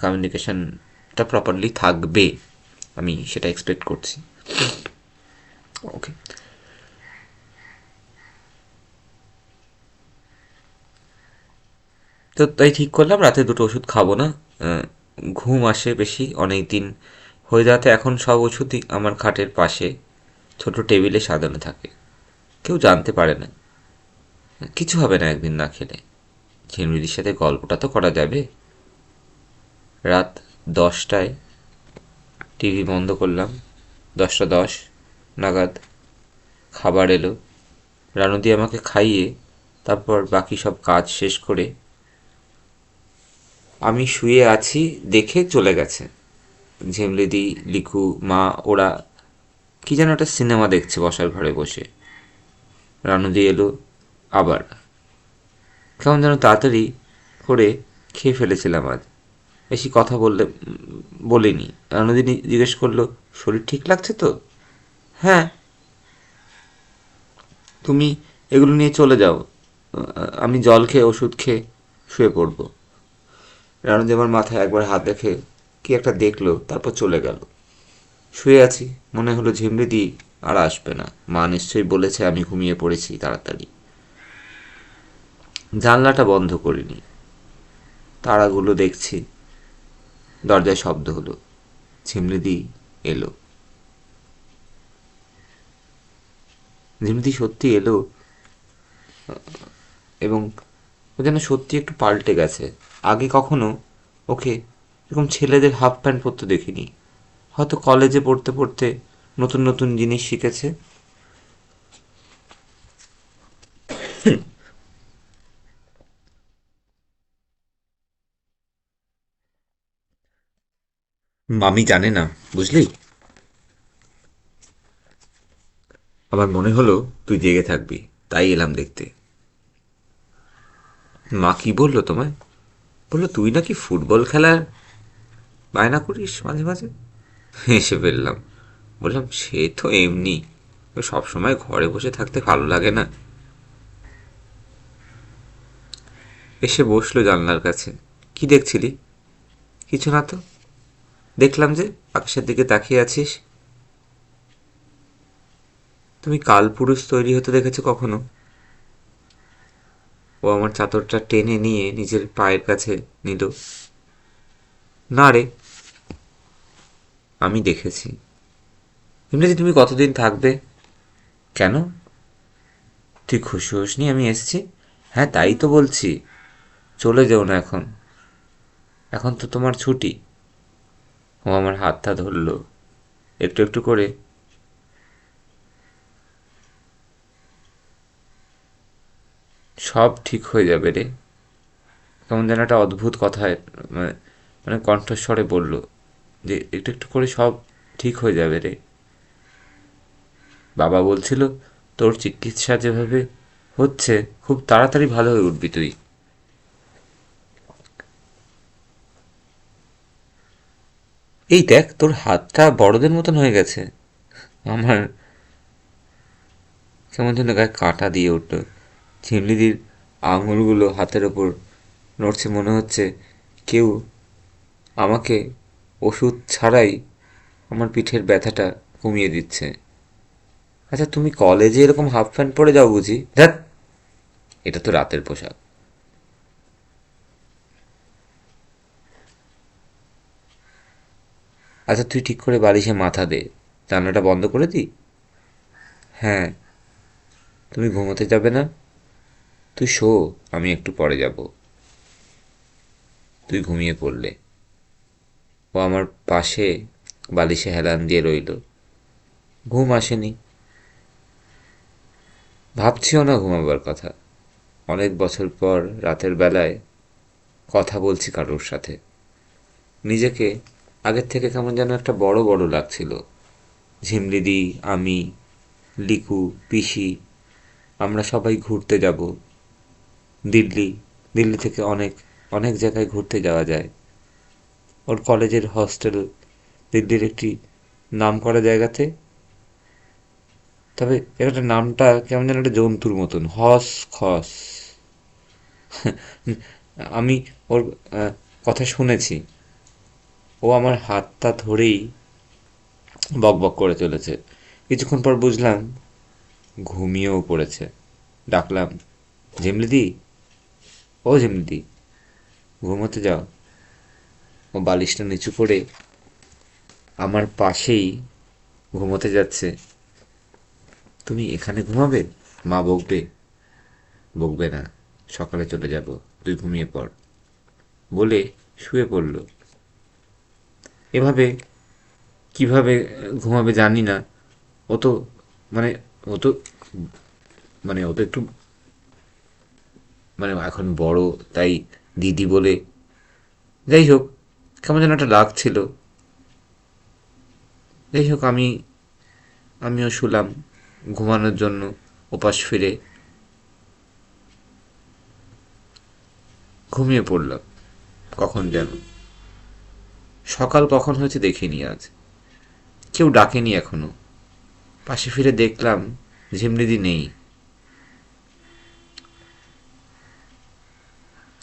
কমিউনিকেশনটা প্রপারলি থাকবে, আমি সেটা এক্সপেক্ট করছি। ওকে। তো তাই ঠিক করলাম রাতে দুটো ওষুধ খাবো না। ঘুম আসে বেশি অনেক দিন হয়ে যাতে এখন সব ওষুধই আমার খাটের পাশে ছোট টেবিলে সাজানো থাকে, কেউ জানতে পারে না। কিছু হবে না একদিন না খেলে। ঝিমরিদির সাথে গল্পটা তো করা যাবে। রাত 10টায় টিভি বন্ধ করলাম। 10টা 10 নাগাদ খাবার এলো। রানুদি আমাকে খাইয়ে তারপর বাকি সব কাজ শেষ করে আমি শুয়ে আছি দেখে চলে গেছে। ঝিমলিদি, লিকু, মা ওরা কি যেন একটা সিনেমা দেখছে বসার ঘরে বসে। রানুদি এলো আবার। কেমন যেন তাড়াতাড়ি করে খেয়ে ফেলেছিলাম আজ। বেশি কথা বলিনি। রানুদি জিজ্ঞেস করলো, শরীর ঠিক লাগছে তো? হ্যাঁ। তুমি এগুলো নিয়ে চলে যাও, আমি জল খেয়ে ওষুধ খেয়ে শুয়ে পড়বো। রানুদি আমার মাথায় একবার হাত রেখে কি একটা দেখলো, তারপর চলে গেল। শুয়ে আছি, মনে হলো ঝিমরিদি আর আসবে না। মা নিশ্চয়ই বলেছে আমি ঘুমিয়ে পড়েছি তাড়াতাড়ি। জানলাটা বন্ধ করিনি। তারাগুলো দেখছি। দরজায় শব্দ হলো। ঝিমরিদি এলো। ঝিমরিদি সত্যি এলো, এবং ও যেন সত্যি একটু পাল্টে গেছে। আগে কখনো ওকে এরকম ছেলেদের হাফ প্যান্ট পরতে দেখিনি। হয়তো কলেজে পড়তে পড়তে নতুন নতুন জিনিস শিখেছে। মামি জানে না, বুঝলি। আমার মনে হলো তুই জেগে থাকবি, তাই এলাম দেখতে। মা কি বললো তোমায়? বললো তুই নাকি ফুটবল খেলার বায়না করিস মাঝে মাঝে। হেসে ফেললাম। বললাম সে তো এমনি, সব সময় ঘরে বসে থাকতে ভালো লাগে না। এসে বসলো জানলার কাছে। কি দেখছিলি? কিছু না তো। দেখলাম যে আকাশের দিকে তাকিয়ে আছিস। তুমি কালপুরুষ তৈরি হতে দেখেছো কখনো? ও আমার চাদরটা টেনে নিয়ে নিজের পায়ের কাছে নিল। না রে, আমি দেখেছি। এমনিতে তুমি কতদিন থাকবে? কেন? তুই খুশি হসনি আমি এসছি? হ্যাঁ তাই তো বলছি। চলে যেও না এখন, এখন তো তোমার ছুটি। ও আমার হাতটা ধরলো একটু একটু করে। সব ঠিক হয়ে যাবে রে। কেমন যেন একটা অদ্ভুত কথায় মানে মানে কণ্ঠস্বরে বলল যে একটু একটু করে সব ঠিক হয়ে যাবে রে। বাবা বলছিল তোর চিকিৎসা যেভাবে হচ্ছে খুব তাড়াতাড়ি ভালো হয়ে উঠবি তুই। এই দেখ তোর হাতটা বড়দের মতন হয়ে গেছে। আমার কেমন যেন গায়ে কাঁটা দিয়ে উঠল। ঝিমলিদির আঙুলগুলো হাতের ওপর নড়ছে, মনে হচ্ছে কেউ আমাকে ওষুধ ছাড়াই আমার পিঠের ব্যথাটা কমিয়ে দিচ্ছে। আচ্ছা তুমি কলেজে এরকম হাফ প্যান্ট পরে যাও বুঝি? ধ্যাৎ, এটা তো রাতের পোশাক। আচ্ছা, তুই ঠিক করে বালিশে মাথা দে, জানলাটা বন্ধ করে দিই। হ্যাঁ, তুমি ঘুমোতে যাবে না? তুই শো, আমি একটু পরে যাব। তুই ঘুমিয়ে পড়লে। ও আমার পাশে বালিশে হেলান দিয়ে রইল। ঘুম আসেনি, ভাবছিও না ঘুমাবার কথা। অনেক বছর পর রাতের বেলায় কথা বলছি কারোর সাথে। নিজেকে আগের থেকে কেমন যেন একটা বড় বড় লাগছিল। ঝিমলিদি, আমি, লিকু, পিসি, আমরা সবাই ঘুরতে যাব। দিল্লি, দিল্লি থেকে অনেক অনেক জায়গায় ঘুরতে যাওয়া যায়। ওর কলেজের হস্টেল দিল্লির একটি নামকরা জায়গাতে। তবে একটা নামটা কেমন যেন একটা জন্তুর মতন, হস খস। আমি ওর কথা শুনেছি। ও আমার হাতটা ধরেই বক বক করে চলেছে। কিছুক্ষণ পর বুঝলাম ঘুমিয়েও পড়েছে। ডাকলাম, ঝিমলিদি, ও ঝিমলিদি, ঘুমোতে যাও। ও বালিশটা নিচু করে আমার পাশেই ঘুমোতে যাচ্ছে। তুমি এখানে ঘুমাবে? মা বকবে। বকবে না, সকালে চলে যাব, তুই ঘুমিয়ে পড়, বলে শুয়ে পড়ল। এভাবে কিভাবে ঘুমাবে জানি না। ও তো মানে ও তো ও তো একটু এখন বড়, তাই দিদি বলে। যাই হোক, কেমন যেন একটা লাগছিল। যাই হোক, আমিও শুলাম ঘুমানোর জন্য ওপাশ ফিরে। ঘুমিয়ে পড়লাম। কখন যেন সকাল কখন হয়েছে দেখিনি আজ। কেউ ডাকেনি এখনো। পাশে ফিরে দেখলাম ঝিমলিদি নেই।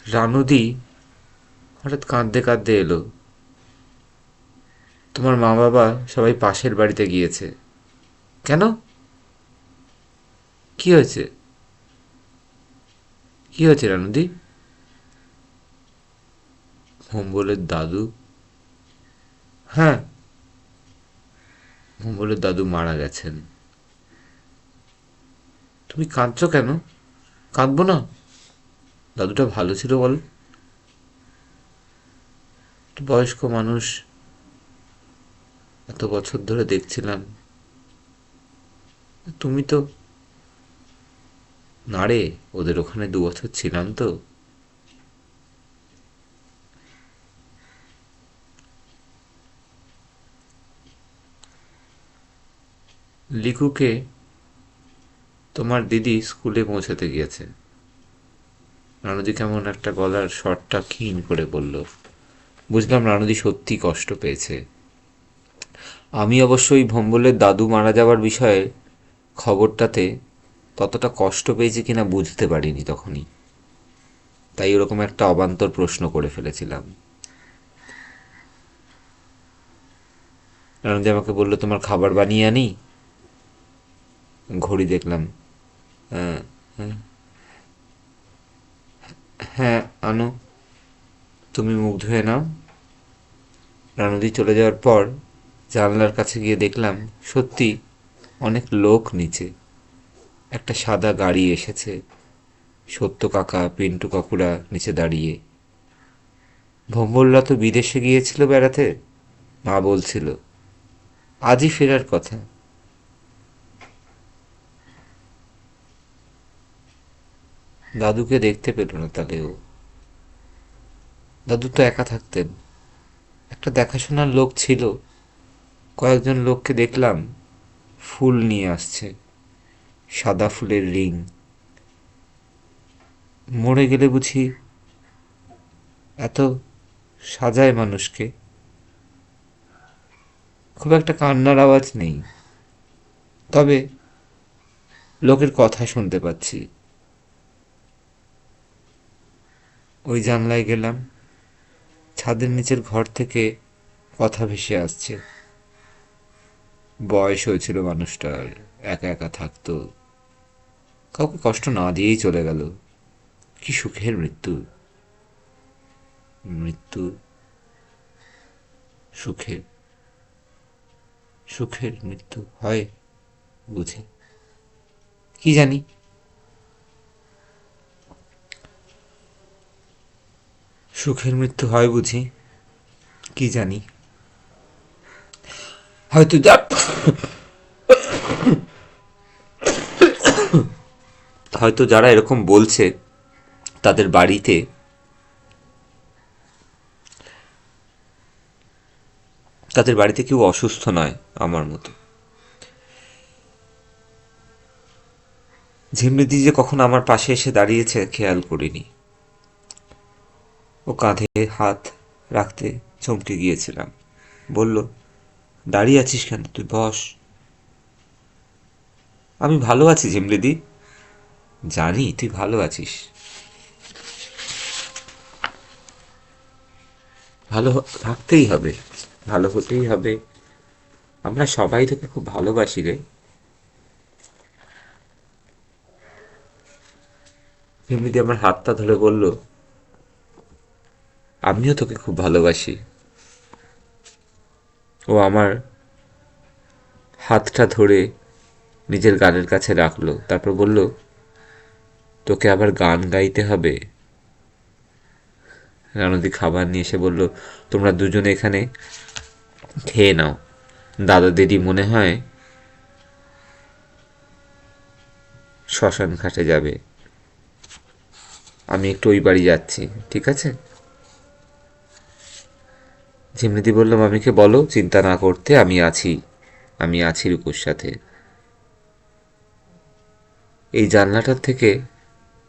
রানুদি হঠাৎ কাঁদতে কাঁদতে এলো। তোমার মা বাবা সবাই পাশের বাড়িতে গিয়েছে। কেন? কি হয়েছে? কি হয়েছে রানুদি? হোমবলের দাদু? হ্যাঁ, হোমবলের দাদু মারা গেছেন। তুমি কাঁদছো কেন? কাঁদবো না, দাদুটা ভালো ছিল বল। বয়স্ক মানুষ, এত বছর ধরে দেখছিলাম। তুমি তো, না রে, ওদের ওখানে 2 বছর ছিলাম তো। লিকুকে তোমার দিদি স্কুলে পৌঁছাতে গিয়েছে। রানুদি কেমন একটা গলার স্বরটা ক্ষীণ করে বলল। বুঝলাম রানুদি সত্যি কষ্ট পেয়েছে। আমি অবশ্যই ভম্বলের দাদু মারা যাওয়ার বিষয়ে খবরটাতে ততটা কষ্ট পেয়েছি কিনা বুঝতে পারিনি তখনই। তাই ওরকম একটা অবান্তর প্রশ্ন করে ফেলেছিলাম। রানুদি আমাকে বলল, তোমার খাবার বানিয়ে আনি? ঘড়ি দেখলাম। হ্যাঁ, হ্যাঁ, আনো। তুমি মুখ ধুয়ে নাও। রানুদি চলে যাওয়ার পর জানলার কাছে গিয়ে দেখলাম সত্যি অনেক লোক নিচে। একটা সাদা গাড়ি এসেছে। সত্য কাকা, পিন্টু কাকুরা নিচে দাঁড়িয়ে। ভম্বলরা তো বিদেশে গিয়েছিল বেড়াতে, মা বলছিল। আজই ফেরার কথা। দাদুকে দেখতে পেল না তাহলে ও। দাদু তো একা থাকতেন। একটা দেখাশোনার লোক ছিল। কয়েকজন লোককে দেখলাম ফুল নিয়ে আসছে, সাদা ফুলের রিং। মরে গেলে বুঝি এত সাজায় মানুষকে? খুব একটা কান্নার আওয়াজ নেই, তবে লোকের কথা শুনতে পাচ্ছি। ওই জানলায় গেলাম। ছাদের নিচের ঘর থেকে কথা ভেসে আসছে। বয়স হয়েছিল মানুষটার, একা একা থাকতো, কাউকে কষ্ট না দিয়েই চলে গেল। কি সুখের মৃত্যু, মৃত্যু সুখের, সুখের মৃত্যু হয় বুঝি, কি জানি। সুখের মৃত্যু হয় বুঝি, কি জানি। হয়তো হয়তো যারা এরকম বলছে তাদের বাড়িতে কেউ অসুস্থ নয় আমার মতো। ঝিমরিদি যে কখন আমার পাশে এসে দাঁড়িয়েছে খেয়াল করিনি। ও কাঁধে হাত রাখতে চমকে গিয়েছিলাম। বলল, দাঁড়িয়ে আছিস কেন, তুই বস। আমি ভালো আছি ঝিমরিদি। জানি তুই ভালো আছিস, ভালো থাকতেই হবে, ভালো হতেই হবে। আমরা সবাই তোকে খুব ভালোবাসি রে। ঝিমরিদি আমার হাতটা ধরে বলল, আমিও তোকে খুব ভালোবাসি। ও আমার হাতটা ধরে নিজের গানের কাছে রাখলো, তারপর বলল, তোকে আবার গান গাইতে হবে। রানুদি খাবার নিয়ে এসে বলল, তোমরা দুজনে এখানে খেয়ে নাও, দাদা দিদি মনে হয় শ্মশান ঘাটে যাবে, আমি একটু ওই বাড়ি যাচ্ছি, ঠিক আছে? ঝিমরিদি বলল, মামিকে বলো চিন্তা না করতে, আমি আছি রূপুর সাথে। এই জানলাটার থেকে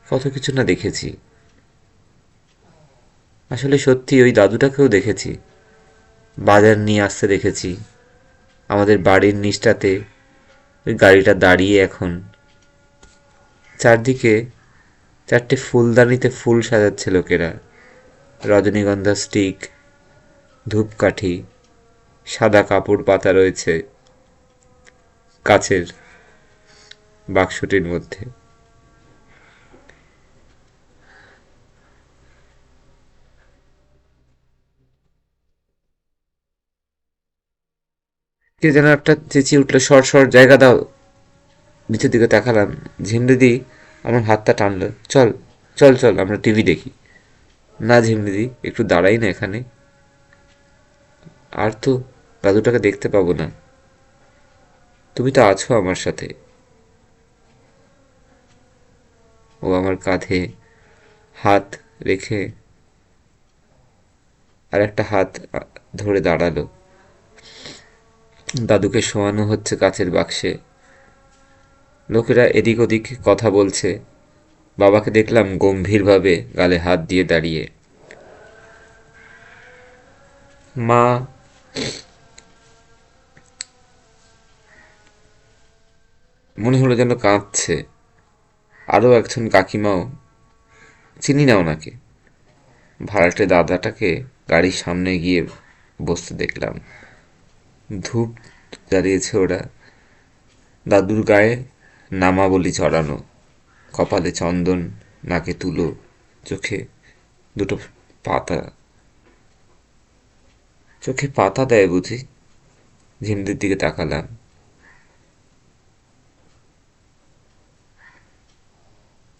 কত কিছু না দেখেছি। আসলে সত্যি ওই দাদুটাকেও দেখেছি, বাজার নিয়ে আসতে দেখেছি। আমাদের বাড়ির নিচটাতে ওই গাড়িটা দাঁড়িয়ে এখন। চারদিকে চারটে ফুলদানিতে ফুল সাজাচ্ছে লোকেরা, রজনীগন্ধা স্টিক, ধূপকাঠি, সাদা কাপড় পাতা রয়েছে কাচের বাক্সটির মধ্যে। কে যেন একটা চেঁচিয়ে উঠলো, সর সর, জায়গা দাও। নিচের দিকে তাকালাম, ঝিমরিদি আমার হাতটা টানলো, চল চল চল আমরা টিভি দেখি। না ঝিমরিদি, একটু দাঁড়াই না এখানে, আর তো দাদুটাকে দেখতে পাবো না, তুমি তো আছো আমার সাথে। ও আমার কাঁধে হাত রেখে আর একটা হাত ধরে দাঁড়ালো। দাদুকে শোয়ানো হচ্ছে কাচের বাক্সে, লোকেরা এদিক ওদিক কথা বলছে। বাবাকে দেখলাম গম্ভীরভাবে গালে হাত দিয়ে দাঁড়িয়ে। মা মনে হলো যেন কাঁদছে। আরও একজন কাকিমাও, চিনি না ওনাকে, ভাড়াটে দাদাটাকে গাড়ির সামনে গিয়ে বসতে দেখলাম। ধূপ জ্বালিয়েছে ওরা, দাদুর গায়ে নামাবলি চড়ানো, কপালে চন্দন, নাকে তুলো, চোখে দুটো পাতা। চোখে পাতা দেয় বুঝি? ঝিমদের দিকে তাকালাম।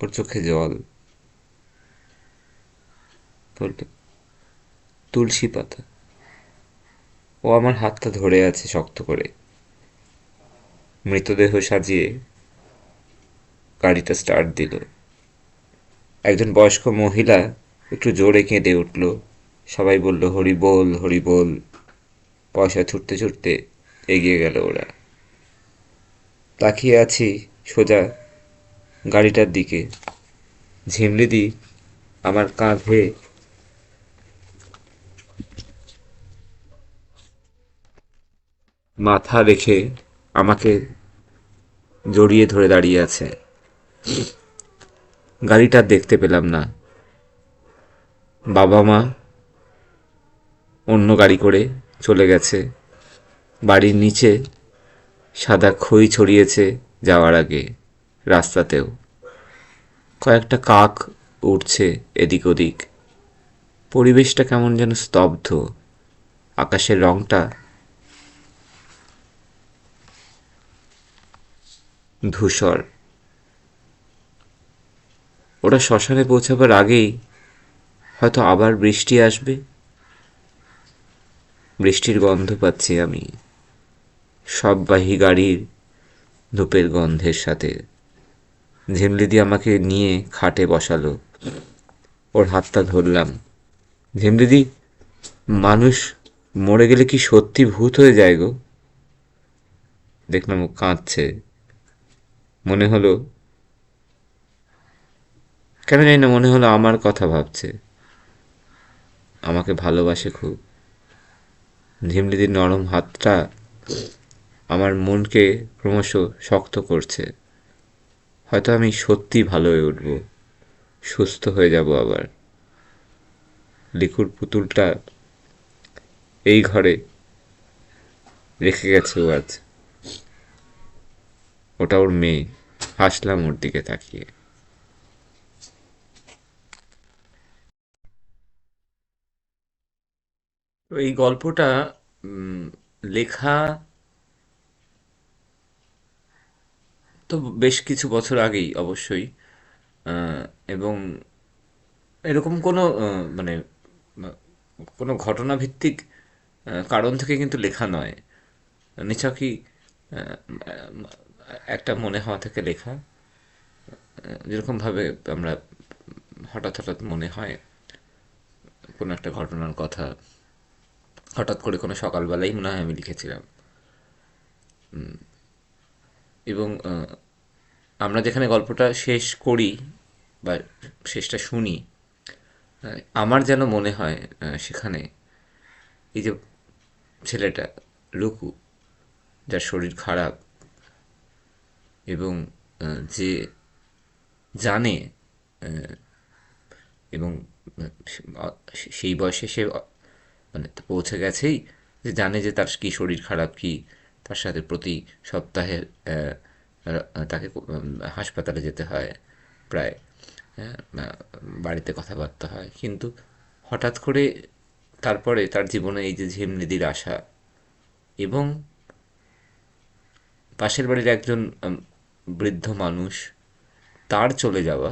ওর চোখে জল। বলল, তুলসী পাতা। ও আমার হাতটা ধরে আছে শক্ত করে। মৃতদেহ সাজিয়ে গাড়িটা স্টার্ট দিল। একজন বয়স্ক মহিলা একটু জোরে কেঁদে উঠল। সবাই বলল, হরি বল, হরি বল। পয়সা ছুটতে ছুটতে এগিয়ে গেল ওরা। তাকিয়ে আছি সোজা গাড়িটার দিকে। ঝিমলিদি আমার কাঁধে মাথা রেখে আমাকে জড়িয়ে ধরে দাঁড়িয়ে আছে। গাড়িটা দেখতে পেলাম না। বাবা মা অন্য গাড়ি করে চলে গেছে। বাড়ির নিচে সাদা খই ছড়িয়েছে যাওয়ার আগে, রাস্তাতেও। কয়েকটা কাক উড়ছে এদিক ওদিক, পরিবেশটা কেমন যেন স্তব্ধ, আকাশের রংটা ধূসর। ওরা শ্মশানে পৌঁছাবার আগেই হয়তো আবার বৃষ্টি আসবে। বৃষ্টির গন্ধ পাচ্ছি আমি, সববাহী গাড়ির ধূপের গন্ধের সাথে। ঝিমলিদি আমাকে নিয়ে খাটে বসালো, ওর হাতটা ধরলাম। ঝিমলিদি, মানুষ মরে গেলে কি সত্যি ভূত হয়ে যায় গো? দেখলাম ও কাঁদছে। মনে হলো, কেন জানি না, মনে হলো আমার কথা ভাবছে, আমাকে ভালোবাসে খুব। ঝিমলিদির নরম হাতটা আমার মনকে ক্রমশ শক্ত করছে। হয়তো আমি সত্যি ভালো হয়ে উঠব, সুস্থ হয়ে যাব আবার। লিকুর পুতুলটা এই ঘরে রেখে গেছে ও আজ, ওটা ওর মেয়ে। হাসলাম ওর দিকে তাকিয়ে। তো এই গল্পটা উম, লেখা তো বেশ কিছু বছর আগেই অবশ্যই। এবং এরকম কোনো মানে কোনো ঘটনা ভিত্তিক কারণ থেকে কিন্তু লেখা নয়, নিছকই একটা মনে হওয়া থেকে লেখা। যেরকমভাবে আমরা হঠাৎ হঠাৎ মনে হয় কোনো একটা ঘটনার কথা, হঠাৎ করে কোনো সকালবেলাই মনে হয় আমি লিখেছিলাম। এবং আমরা যেখানে গল্পটা শেষ করি বা শেষটা শুনি, আমার যেন মনে হয় সেখানে এই যে ছেলেটা রুকু, যার শরীর খারাপ এবং যে জানে, এবং সেই বয়সে সে মানে পৌঁছে গেছেই, যে জানে যে তার কী শরীর খারাপ, কী তার সাথে প্রতি সপ্তাহে তাকে হাসপাতালে যেতে হয় প্রায়, বাড়িতে কথাবার্তা হয়, কিন্তু হঠাৎ করে তারপরে তার জীবনে এই যে ঝিমনিদির আসা এবং পাশের বাড়ির একজন বৃদ্ধ মানুষ তার চলে যাওয়া,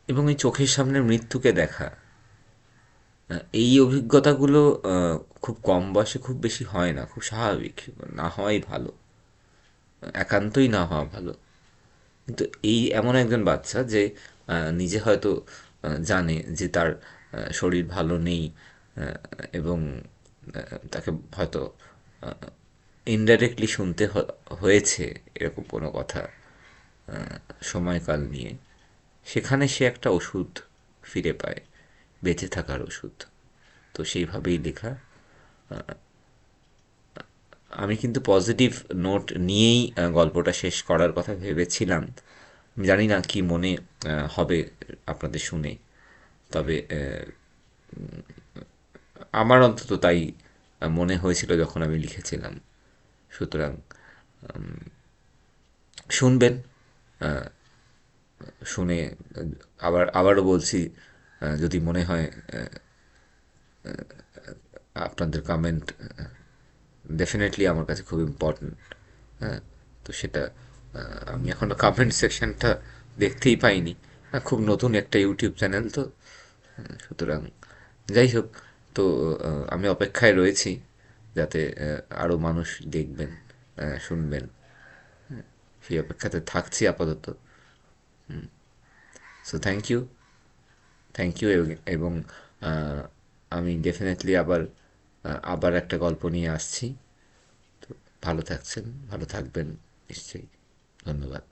এবং এই চোখের সামনে মৃত্যুকে দেখা, এই অভিজ্ঞতাগুলো খুব কম বয়সে খুব বেশি হয় না, খুব স্বাভাবিক, না হওয়াই ভালো, একান্তই না হওয়া ভালো। কিন্তু এই এমন একজন বাচ্চা যে নিজে হয়তো জানে যে তার শরীর ভালো নেই, এবং তাকে হয়তো ইনডাইরেক্টলি শুনতে হয়েছে এরকম কোনো কথা সময়কাল নিয়ে, সেখানে সে একটা ওষুধ ফিরে পায়, বেঁচে থাকার ওষুধ। তো সেইভাবেই লেখা। আমি কিন্তু পজিটিভ নোট নিয়েই গল্পটা শেষ করার কথা ভেবেছিলাম। আমি জানি না কি মনে হবে আপনাদের শুনে, তবে আমার অন্তত তাই মনে হয়েছিল যখন আমি লিখেছিলাম। সুতরাং শুনবেন, শুনে আবারও বলছি, যদি মনে হয় আপনাদের কমেন্ট ডেফিনেটলি আমার কাছে খুব ইম্পর্ট্যান্ট। হ্যাঁ, তো সেটা আমি এখনও কমেন্ট সেকশনটা দেখতেই পাইনি। খুব নতুন একটা ইউটিউব চ্যানেল তো, সুতরাং যাই হোক, তো আমি অপেক্ষায় রয়েছি যাতে আরও মানুষ দেখবেন, শুনবেন। সেই অপেক্ষাতে থাকছি আপাতত। So thank you. এবং আহ, আমি ডেফিনেটলি আবার একটা গল্প নিয়ে আসছি। তো ভালো থাকবেন নিশ্চয়ই। ধন্যবাদ।